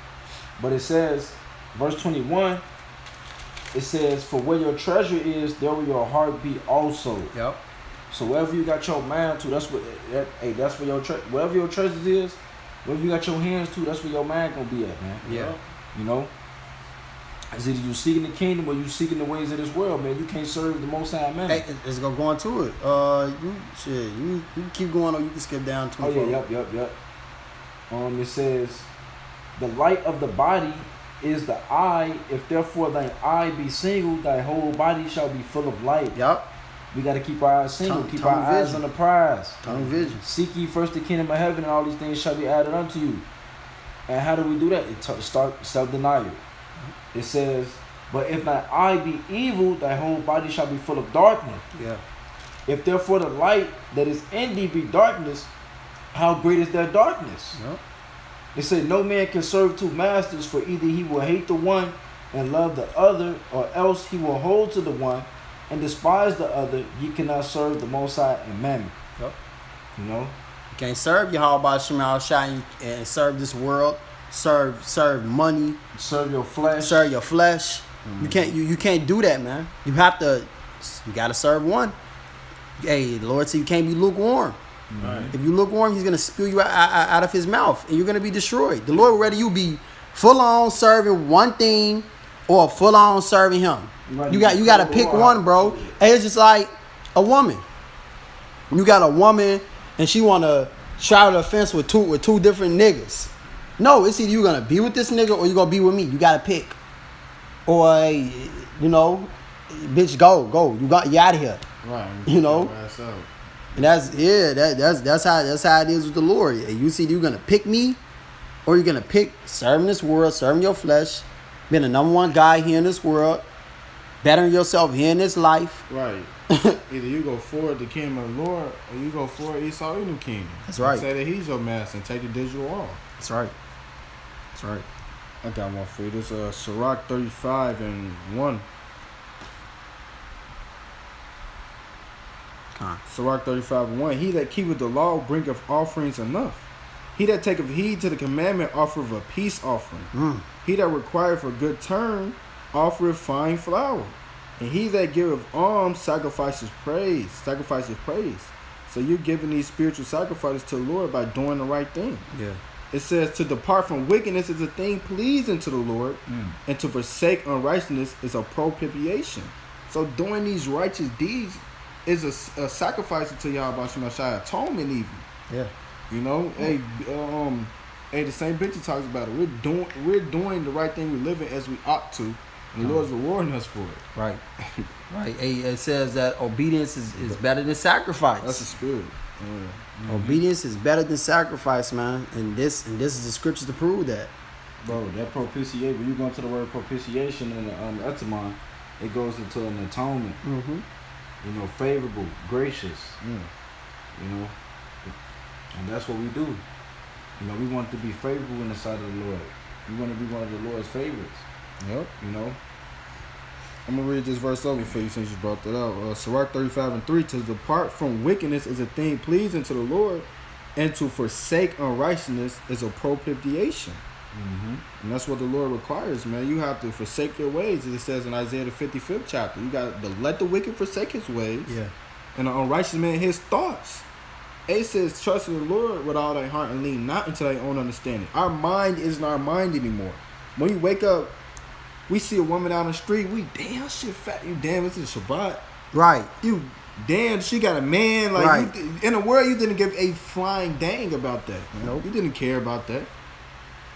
But it says, verse 21, it says, for where your treasure is, there will your heart be also. Yep. So wherever you got your mind to, that's what, that's where your wherever your treasures is, wherever you got your hands to, that's where your mind gonna be at, man. Yeah. You know? Is either you seeking the kingdom or you seeking the ways of this world, man. You can't serve the Most High, man. Hey, let's go into it. You keep going or you can skip down to Oh yeah, yep. It says, the light of the body is the eye. If therefore thine eye be single, thy whole body shall be full of light. Yep. We got to keep our eyes single, keep tunnel our eyes vision. on the prize. Tunnel vision. Seek ye first the kingdom of heaven, and all these things shall be added unto you. And how do we do that? It start self-denial. It says, but if thy eye be evil, thy whole body shall be full of darkness. Yeah. If therefore the light that is in thee be darkness, how great is that darkness? Yep. It said, no man can serve two masters, for either he will hate the one and love the other, or else he will hold to the one and despise the other. Ye cannot serve the Most High and Mammon. Yep. You know? You can't serve Yahweh Shema Shai and serve this world. Serve money. Serve your flesh. Serve your flesh. Mm-hmm. You can't do that, man. You gotta serve one. Hey, the Lord said you can't be lukewarm. Right. If you lukewarm, he's gonna spew you out of his mouth and you're gonna be destroyed. The Lord would rather you be full on serving one thing or full on serving him. Right. You got to pick one, bro. Hey, it's just like a woman. You got a woman and she wanna straddle the fence with two different niggas. No, it's either you gonna be with this nigga or you gonna be with me. You gotta pick. Or you know, bitch, go. You out of here. Right. You know? Ass out. And that's how it is with the Lord. You see, you're gonna pick me, or you're gonna pick serving this world, serving your flesh, being the number one guy here in this world, bettering yourself here in this life. Right. Either you go forward the kingdom of the Lord, or you go forward Esau in the kingdom. That's right. Say that he's your master and take the digital off. That's right. That's right. I got one for you. This Sirach 35:1. Sirach 35:1. He that keepeth the law bringeth offerings enough. He that taketh heed to the commandment offereth a peace offering. He that requireth a good turn offereth fine flour. And he that giveth alms sacrifices praise. So you're giving these spiritual sacrifices to the Lord by doing the right thing. Yeah. It says to depart from wickedness is a thing pleasing to the Lord, and to forsake unrighteousness is a propitiation. So doing these righteous deeds is a sacrifice to Yahweh Shemashai, atonement even. Yeah. You know, hey, the same picture talks about it. We're doing the right thing, we're living as we ought to, and the Lord's rewarding us for it. Right. Right. Hey, it says that obedience is better than sacrifice. That's the spirit. Obedience is better than sacrifice, man. And this is the scriptures to prove that. Bro, that propitiation, when you go into the word propitiation in the Etamon, it goes into an atonement. Mm-hmm. You know, favorable, gracious. You know, and that's what we do. You know, we want to be favorable in the sight of the Lord. We want to be one of the Lord's favorites. Yep. You know? I'm going to read this verse over for you since you brought that up. Sirach 35:3, to depart from wickedness is a thing pleasing to the Lord, and to forsake unrighteousness is a propitiation. And that's what the Lord requires, man. You have to forsake your ways, as it says in Isaiah the 55th chapter. You got to let the wicked forsake his ways, and the unrighteous man his thoughts. It says, trust in the Lord with all thy heart and lean not into thy own understanding. Our mind isn't our mind anymore. When you wake up, we see a woman out on the street, we damn shit fat. You damn, it's a Shabbat. Right. You damn, she got a man. Like Right. In the world, you didn't give a flying dang about that. Man. Nope. You didn't care about that.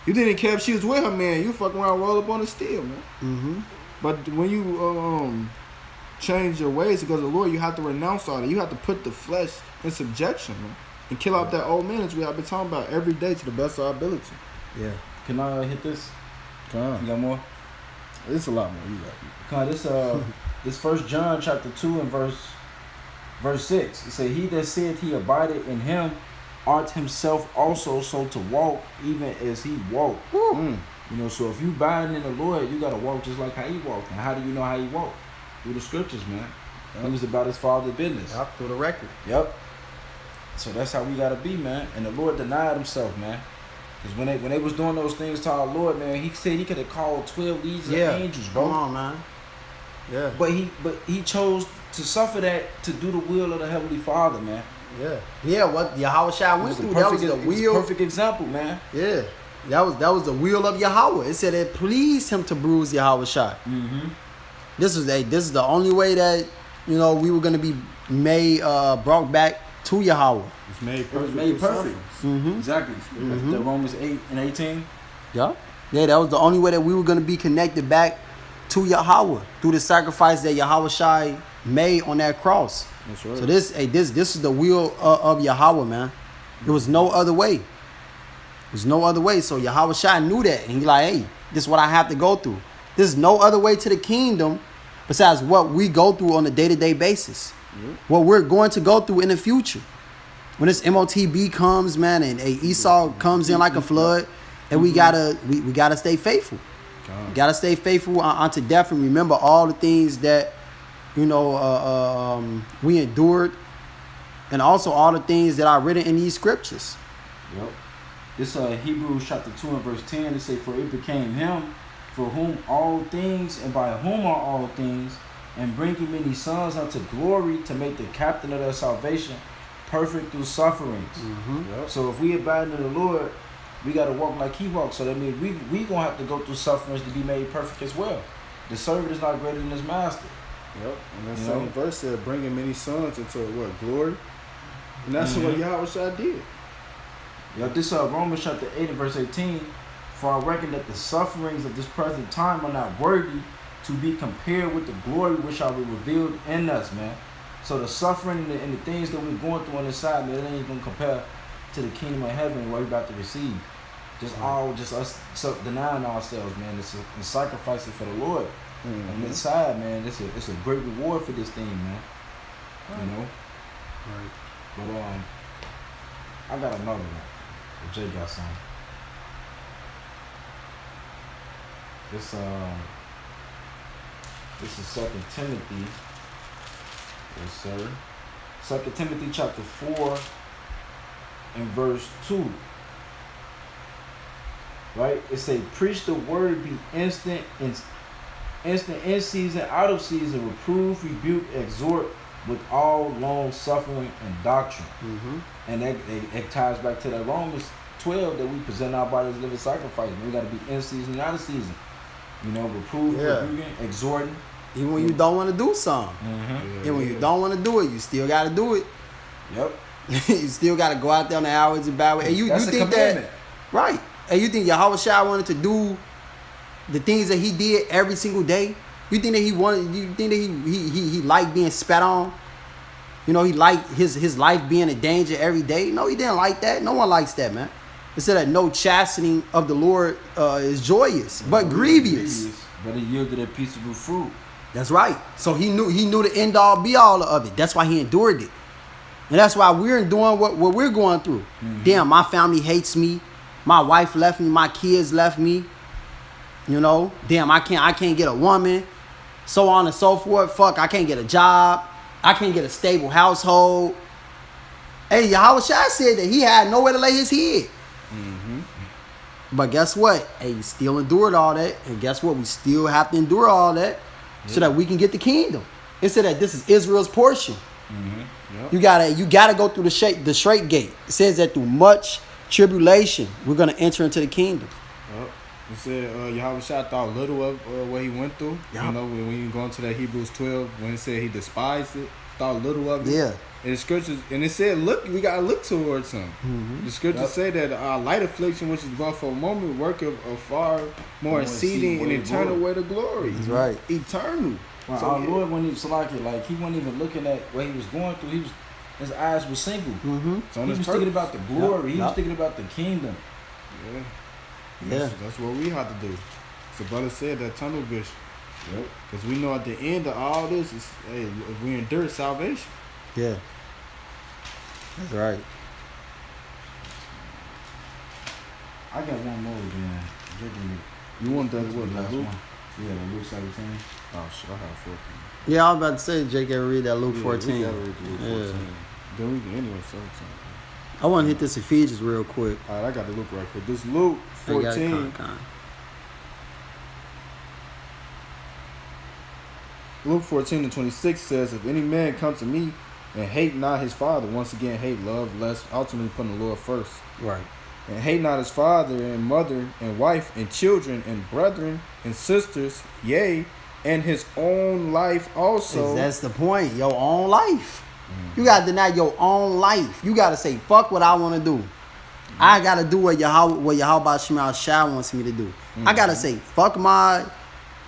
You didn't care if she was with her man. You fuck around, roll up on the steel, man. Mm-hmm. But when you change your ways because of the Lord, you have to renounce all that. You have to put the flesh in subjection, man, and kill out that old man as we have been talking about every day to the best of our ability. Yeah. Can I hit this? Come You on. got more? It's a lot more. You got it. Come on, this 1 John chapter 2 and verse 6. It say, he that said he abided in him art himself also so to walk even as he walked. You know, so if you abiding in the Lord, you gotta walk just like how he walked. And how do you know how he walked? Through the scriptures, man. He was about his father's business. Yep, through the record. Yep. So that's how we gotta be, man. And the Lord denied himself, man. Because when they was doing those things to our Lord, man, he said he could have called 12 legions of angels, bro. Come on, man. Yeah. But he chose to suffer that to do the will of the Heavenly Father, man. Yeah. Yeah, what Yahweh Shai It went was through, a that was perfect, the will. perfect example, man. Yeah. That was the will of Yahweh. It said it pleased him to bruise Yahweh Shai. Mm-hmm. This is the only way that, you know, we were gonna be made brought back to Yahweh. It's made It was perfect. made with perfect. suffering. Mm-hmm. Exactly. The Romans 8 and 18. Yeah. Yeah, that was the only way that we were gonna be connected back to Yahweh through the sacrifice that Yahweh Shai made on that cross. That's right. So this is the will of Yahweh, man. There was no other way. There's no other way. So Yahweh Shai knew that, and he like, hey, this is what I have to go through. There's no other way to the kingdom besides what we go through on a day-to-day basis. What we're going to go through in the future. When this MOTB comes, man, and Esau comes in like a flood, and we gotta stay faithful. God. We gotta stay faithful unto death, and remember all the things that, you know, we endured, and also all the things that are written in these scriptures. Yep. This Hebrews chapter 2 and verse 10, it say, for it became him for whom all things and by whom are all things, and bringing many sons unto glory to make the captain of their salvation perfect through sufferings. Yep. So if we abandon the Lord, we got to walk like he walked. So that means we going to have to go through sufferings to be made perfect as well. The servant is not greater than his master. Yep. And that You same know? verse said, bringing many sons into what? Glory. And that's what Yahweh Shai did. Yeah, this Romans chapter 8 and verse 18, for I reckon that the sufferings of this present time are not worthy to be compared with the glory which shall be revealed in us, man. So the suffering and the things that we're going through on this side, man, it ain't going to compare to the kingdom of heaven what we're about to receive. Just us denying ourselves, man, and sacrificing for the Lord. On this side, man, it's a great reward for this thing, man. You know? Right. But I got another one. Jay got some. This is 2 Timothy. Yes, sir. 2 Timothy chapter 4 and verse 2. Right? It say, preach the word, be instant in season, out of season, reprove, rebuke, exhort with all long suffering and doctrine. Mm-hmm. And that ties back to that Romans 12 that we present our bodies as living sacrifice. We got to be in season and out of season. You know, reprove, rebuking, exhorting. Even when you don't want to do something. And when you don't want to do it, you still got to do it. Yep. You still got to go out there on the hours and bad way. And you That's think a commandment. that, right? And you think Yahweh Shai wanted to do the things that he did every single day? You think that he wanted? You think that he liked being spat on? You know, he liked his life being in danger every day? No, he didn't like that. No one likes that, man. It said that no chastening of the Lord is joyous, but grievous. But it yielded a peaceable fruit. That's right. So he knew the end all be all of it. That's why he endured it. And that's why we're doing what we're going through. Damn, my family hates me. My wife left me. My kids left me. You know, damn, I can't get a woman. So on and so forth. Fuck, I can't get a job. I can't get a stable household. Hey, Yahweh Shai said that he had nowhere to lay his head. But guess what? Hey, he still endured all that. And guess what? We still have to endure all that so that we can get the kingdom. It said that this is Israel's portion. Yep. You gotta go through the straight gate. It says that through much tribulation, we're gonna enter into the kingdom. Yep. It said Yahweh Shai thought little of what he went through. Yep. You know, when you go into that Hebrews 12, when it said he despised it, thought little of it. Yeah. And the scriptures, and it said, look, we gotta look towards him. The scriptures say that light affliction, which is going for a moment, work of far more exceeding and eternal way to glory. That's right. Eternal. Well, So, our yeah. Lord, when he was like he wasn't even looking at what he was going through. His eyes were single. It's on He his was thinking purpose. about the glory. He Yep. was thinking about the kingdom. Yeah. Yeah. That's what we have to do. So brother said that tunnel vision. Yep. Because we know at the end of all this is, hey, if we endure salvation. Yeah. That's right. I got one more again. You want that That's what? the last Luke? one. Yeah, the Luke 17. Oh shit, I have 14. Yeah, I was about to say, Jake, ever read that Luke 14? We gotta read Luke 14. Yeah. Then we can anyway 17. I want to hit this Ephesians real quick. All right, I got the Luke right quick. This Luke I got it, 14. con. Luke 14:26 says, "If any man come to me and hate not his father," once again, hate, love, less, ultimately putting the Lord first, Right. "and hate not his father and mother and wife and children and brethren and sisters, yea, and his own life also." That's the point. Your own life. You got to deny your own life. You got to say, fuck what I want to do. I got to do what Yahweh Shema Shah wants me to do. I got to say, fuck my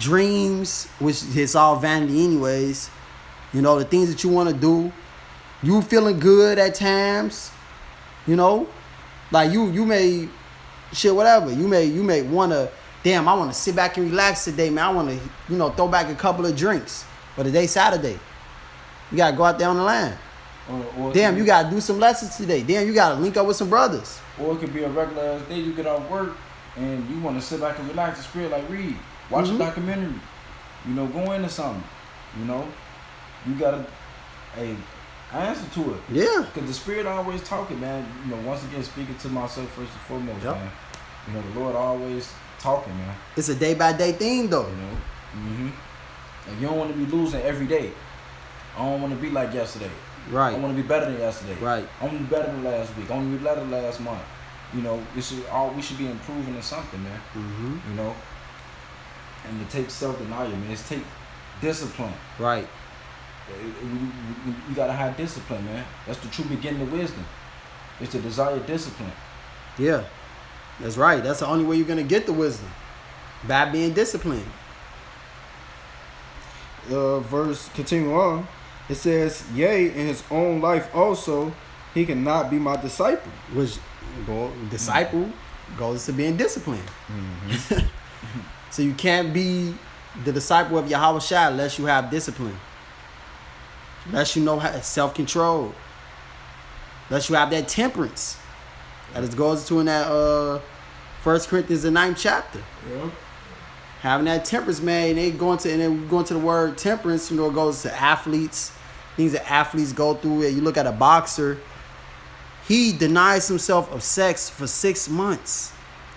dreams, which it's all vanity anyways. You know, the things that you want to do. You feeling good at times. You know? Like you may, shit, whatever. You may want to, damn, I want to sit back and relax today, man. I want to, throw back a couple of drinks. But today's Saturday. You got to go out there on the line. Or Damn, you got to do some lessons today. Damn, you got to link up with some brothers. Or it could be a regular ass day. You get off work and you want to sit back and relax the spirit, like read, watch a documentary. Go into something. You gotta answer to it. Yeah. Because the spirit always talking, man. Once again, speaking to myself first and foremost, Yep. man. The Lord always talking, man. It's a day-by-day thing, though. And you don't want to be losing every day. I don't want to be like yesterday. Right. I want to be better than yesterday. Right. I want to be better than last week. I want to be better than last month. We should be improving in something, man. Mm-hmm. And it takes self-denial, man. It takes discipline. Right. You gotta have discipline, man. That's the true beginning of wisdom. It's to desire discipline. Yeah. That's right. That's the only way you're going to get the wisdom. By being disciplined. Verse continue on. It says, "Yea, in his own life also, he cannot be my disciple." Which, disciple goes to being disciplined. So you can't be the disciple of Yahweh Shai unless you have discipline. Unless you know how self-control. Unless you have that temperance. That it goes to in that 1 Corinthians the 9th chapter. Yeah. Having that temperance, man, and then going to the word temperance, it goes to athletes, things that athletes go through. You look at a boxer, he denies himself of sex for 6 months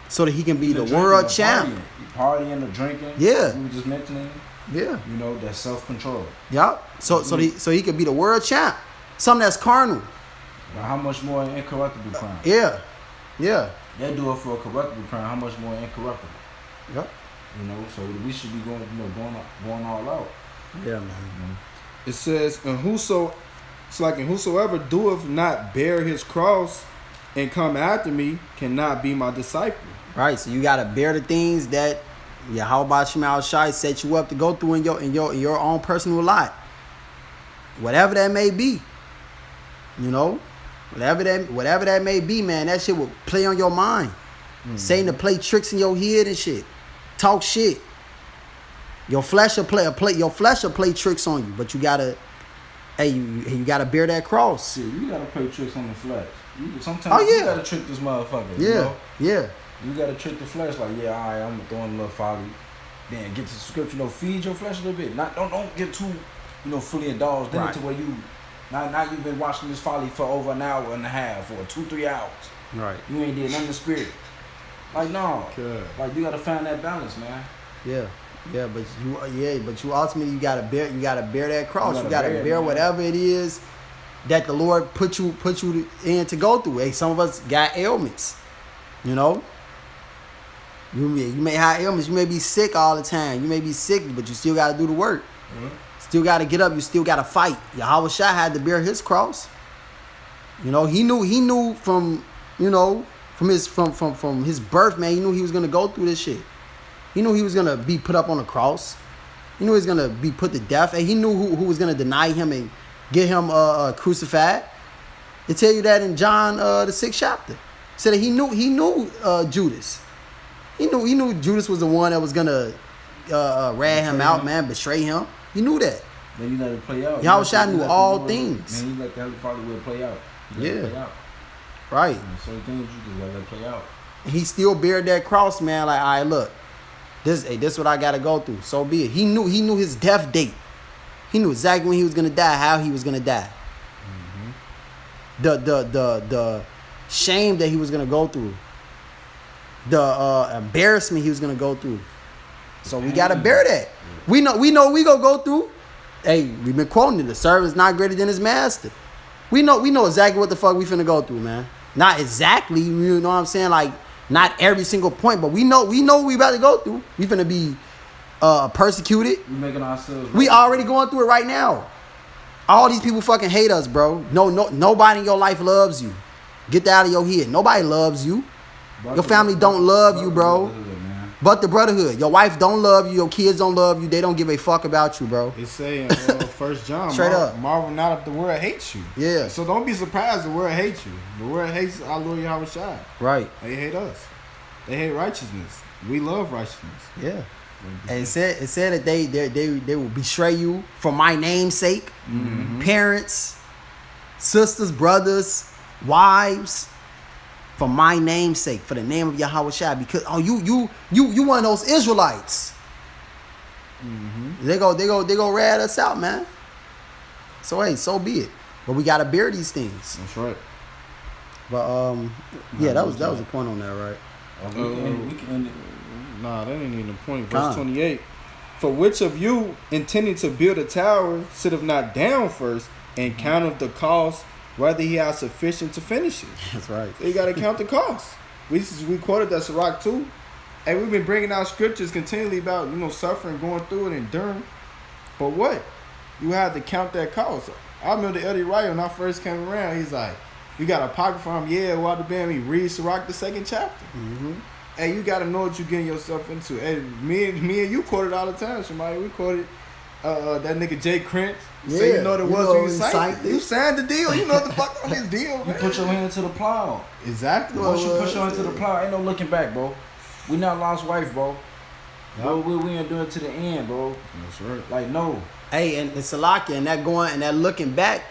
so that he can be the world champ. Partying or drinking. Yeah. We were just mentioning. Yeah. That self-control. Yup. So he could be the world champ. Something that's carnal. Now, how much more incorruptible crime? Yeah. Yeah. They do it for a corruptible crime. How much more incorruptible? Yup. So we should be going all out. Yeah, man. It says, "And whosoever doeth not bear his cross and come after me cannot be my disciple." Right. So you gotta bear the things that Yahweh Shema Shai set you up to go through in your own personal life. Whatever that may be. Whatever that may be, man, that shit will play on your mind. Satan to play tricks in your head and shit. Talk shit. Your flesh will play tricks on you, but you gotta you gotta bear that cross. See, you gotta play tricks on the flesh. Sometimes you gotta trick this motherfucker. Yeah. Yeah. You gotta trick the flesh, like, yeah, all right, I'm gonna throw in a little folly. Then get to the scripture, feed your flesh a little bit. Don't get too, fully indulged in it to where you now you've been watching this folly for over an hour and a half or 2-3 hours. Right. You ain't did nothing to spirit. Like, no. Good. Like, you gotta find that balance, man. Yeah. Yeah, but you ultimately you gotta bear that cross. You gotta bear it, whatever it is that the Lord put you in to go through. Hey, some of us got ailments. You may have ailments. You may be sick all the time. You may be sick, but you still got to do the work. Still got to get up. You still got to fight. Yahweh Shai had to bear his cross. He knew from his birth, man. He knew he was gonna go through this shit. He knew he was gonna be put up on a cross. He knew he was gonna be put to death, and he knew who was gonna deny him and get him crucified. They tell you that in John the 6th chapter. Said that he knew Judas. He knew Judas was the one that was gonna rat him out, man, betray him. He knew that. Then you let it play out. Yahweh Shai knew all things. Man, you let the Heavenly Father will play out. Right. And certain things you just let it play out. And he still bared that cross, man. Like, all right, look, This what I gotta go through. So be it. He knew his death date. He knew exactly when he was gonna die, how he was gonna die. The shame that he was gonna go through. The embarrassment he was gonna go through. So we gotta bear that. We know we gonna go through. Hey, we've been quoting it. The servant's not greater than his master. We know exactly what the fuck we finna go through, man. Not exactly, you know what I'm saying? Like, not every single point, but we know what we about to go through. We finna be persecuted. We making ourselves. We already going through it right now. All these people fucking hate us, bro. Nobody in your life loves you. Get that out of your head. Nobody loves you. Your family don't love you, bro. But the brotherhood. Your wife don't love you. Your kids don't love you. They don't give a fuck about you, bro. It's saying 1 John. Straight up. Marvel not if the world hates you. Yeah. So don't be surprised the world hates you. The world hates our Lord Yahweh Shai. Right. They hate us. They hate righteousness. We love righteousness. Yeah. And it said that they will betray you for my name's sake. Mm-hmm. Parents, sisters, brothers, wives, for my name's sake, for the name of Yahweh Shai. Because you one of those Israelites. Mm-hmm. They go rat us out, man. So hey, so be it. But we gotta bear these things. That's right. But yeah, that was a point on that, right? We can end it. Nah, that ain't even the point. Come. Verse 28. For which of you, intending to build a tower, sitteth not down first and counteth the cost, whether he has sufficient to finish it? That's right. So you got to count the cost. We quoted that Sirach too. And we've been bringing out scriptures continually about, suffering, going through it, enduring. But what? You have to count that cost. I remember the Elder Wright when I first came around, he's like, you got a pocket for him? Yeah, well, the band, he read Sirach the 2nd chapter. Mm-hmm. Hey, you got to know what you're getting yourself into. Hey, me and you quoted all the time, Shemaya. We quoted that nigga Jay Crunch. Yeah, So you know the words you signed signed. You signed the deal. You know what the fuck on this deal, You man. put your hand to the plow. Exactly. Once you push your hand to the plow, ain't no looking back, bro. We not lost wife, bro. Bro, we ain't doing it to the end, bro. That's right. Like, no. Hey, and Salaki, and that going and that looking back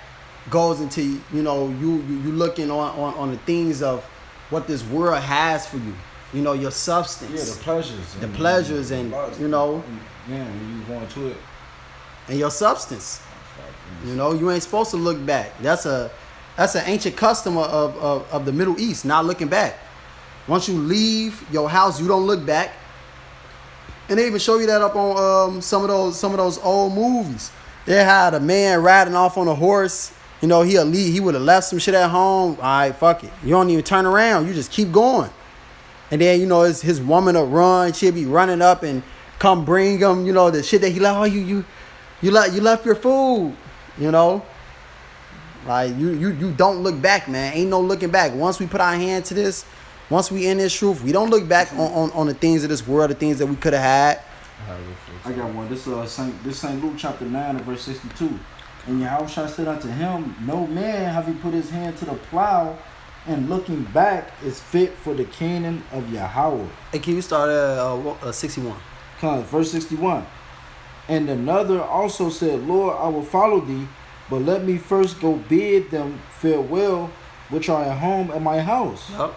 goes into you looking on the things of what this world has for you. Your substance. Yeah, the pleasures. The pleasures and, Yeah, when you going to it. and your substance. You ain't supposed to look back. That's an ancient custom of the Middle East, not looking back. Once you leave your house, you don't look back. And they even show you that up on some of those old movies. They had a man riding off on a horse. He'll leave. He would have left some shit at home. All right, fuck it. You don't even turn around. You just keep going. And then his woman will run. She'll be running up and come bring him. The shit that he left. Oh, you left your food. Like you don't look back, man. Ain't no looking back. Once we put our hand to this, once we in this truth, we don't look back on the things of this world, the things that we could have had. I got one. This St. Luke chapter 9 and verse 62. And Yahushua said unto him, no man have he put his hand to the plow, and looking back is fit for the kingdom of Yahweh. Hey, can you start at 61? Come, verse 61. And another also said, Lord, I will follow thee, but let me first go bid them farewell, which are at home at my house. Yep.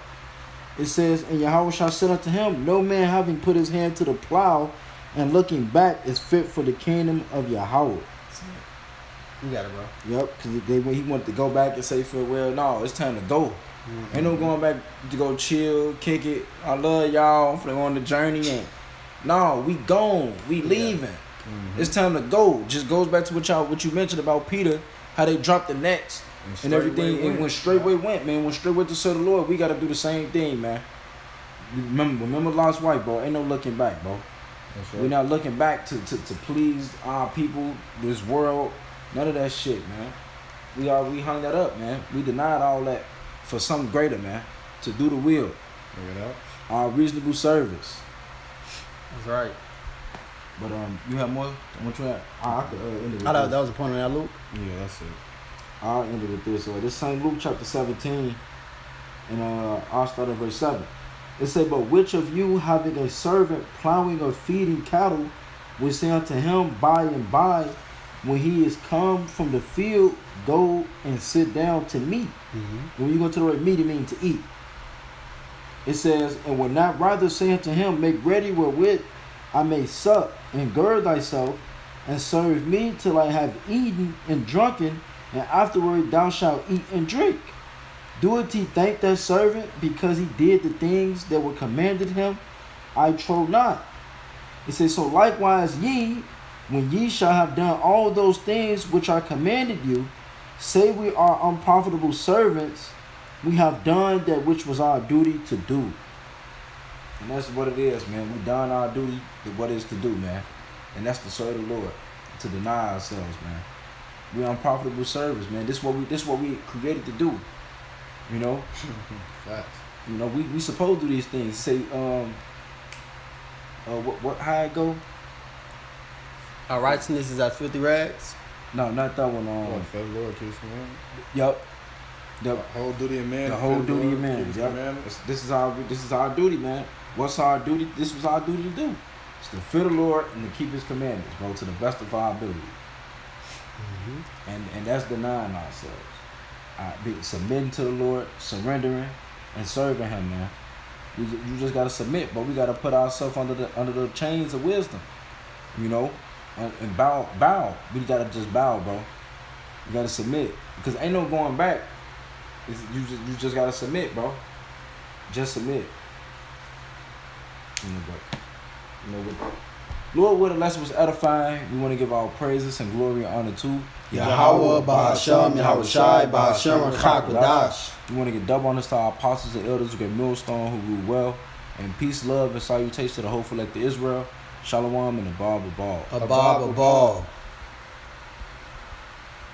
It says, and Yahushua said unto him, no man having put his hand to the plow, and looking back is fit for the kingdom of Yahweh. You got it, bro. Yep, because when he wanted to go back and say farewell, no, it's time to go. Mm-hmm. Ain't no going back to go chill, kick it. I love y'all. I'm finna go on the journey. And no, we gone. We leaving. Mm-hmm. It's time to go. Just goes back to what you mentioned about Peter, how they dropped the nets and everything. It went straightway man. Went straightway to serve the Lord. We got to do the same thing, man. Remember lost wife, bro. Ain't no looking back, bro. That's right. We're not looking back to please our people, this world. None of that shit, man. We hung that up, man. We denied all that for something greater, man. To do the will. Bring it out. Our reasonable service. That's right. But you have more? What you have? I could end it with That this. was the point on that, Luke. Yeah, that's it. I'll end it with this. This St. Luke chapter 17, and I'll start at verse 7. It said, but which of you having a servant plowing or feeding cattle will say unto him by and by, when he is come from the field, go and sit down to meat. Mm-hmm. When you go to the word meat, it means to eat. It says, and will not rather say unto him, make ready wherewith I may sup and gird thyself, and serve me till I have eaten and drunken, and afterward thou shalt eat and drink. Doeth he thank that servant because he did the things that were commanded him? I trow not. It says, so likewise ye, when ye shall have done all those things which I commanded you, say we are unprofitable servants, we have done that which was our duty to do. And that's what it is, man. We done our duty to what is to do, man. And that's to serve the Lord, to deny ourselves, man. We unprofitable servants, man. This what we created to do. You know? Facts. You know, we supposed to do these things. Say, what how it go? Our righteousness is as filthy rags. No, not that one. For the Lord, keep his commandments. Yup. The whole duty of man. The to whole fear the duty Lord, of man. keep his Yep. commandments. This is our duty, man. What's our duty? This was our duty to do. It's to fear the Lord and to keep His commandments, bro, to the best of our ability. And that's denying ourselves. Submitting to the Lord, surrendering, and serving Him, man. You just gotta submit, but we gotta put ourselves under the chains of wisdom, you know, and bow. We gotta just bow, bro. You gotta submit because ain't no going back. You just gotta submit, bro. Just submit. Lord, where the lesson was edifying, we want to give our praises and glory and honor to Yahweh, Bahasham, Yahweh Shai, Bahasham, Chakadash. We want to get double honors to our apostles and elders who get millstone, who rule well. And peace, love, and salutation to the hopeful elect of Israel. Shalom and Abab Abal. Abab, Abal.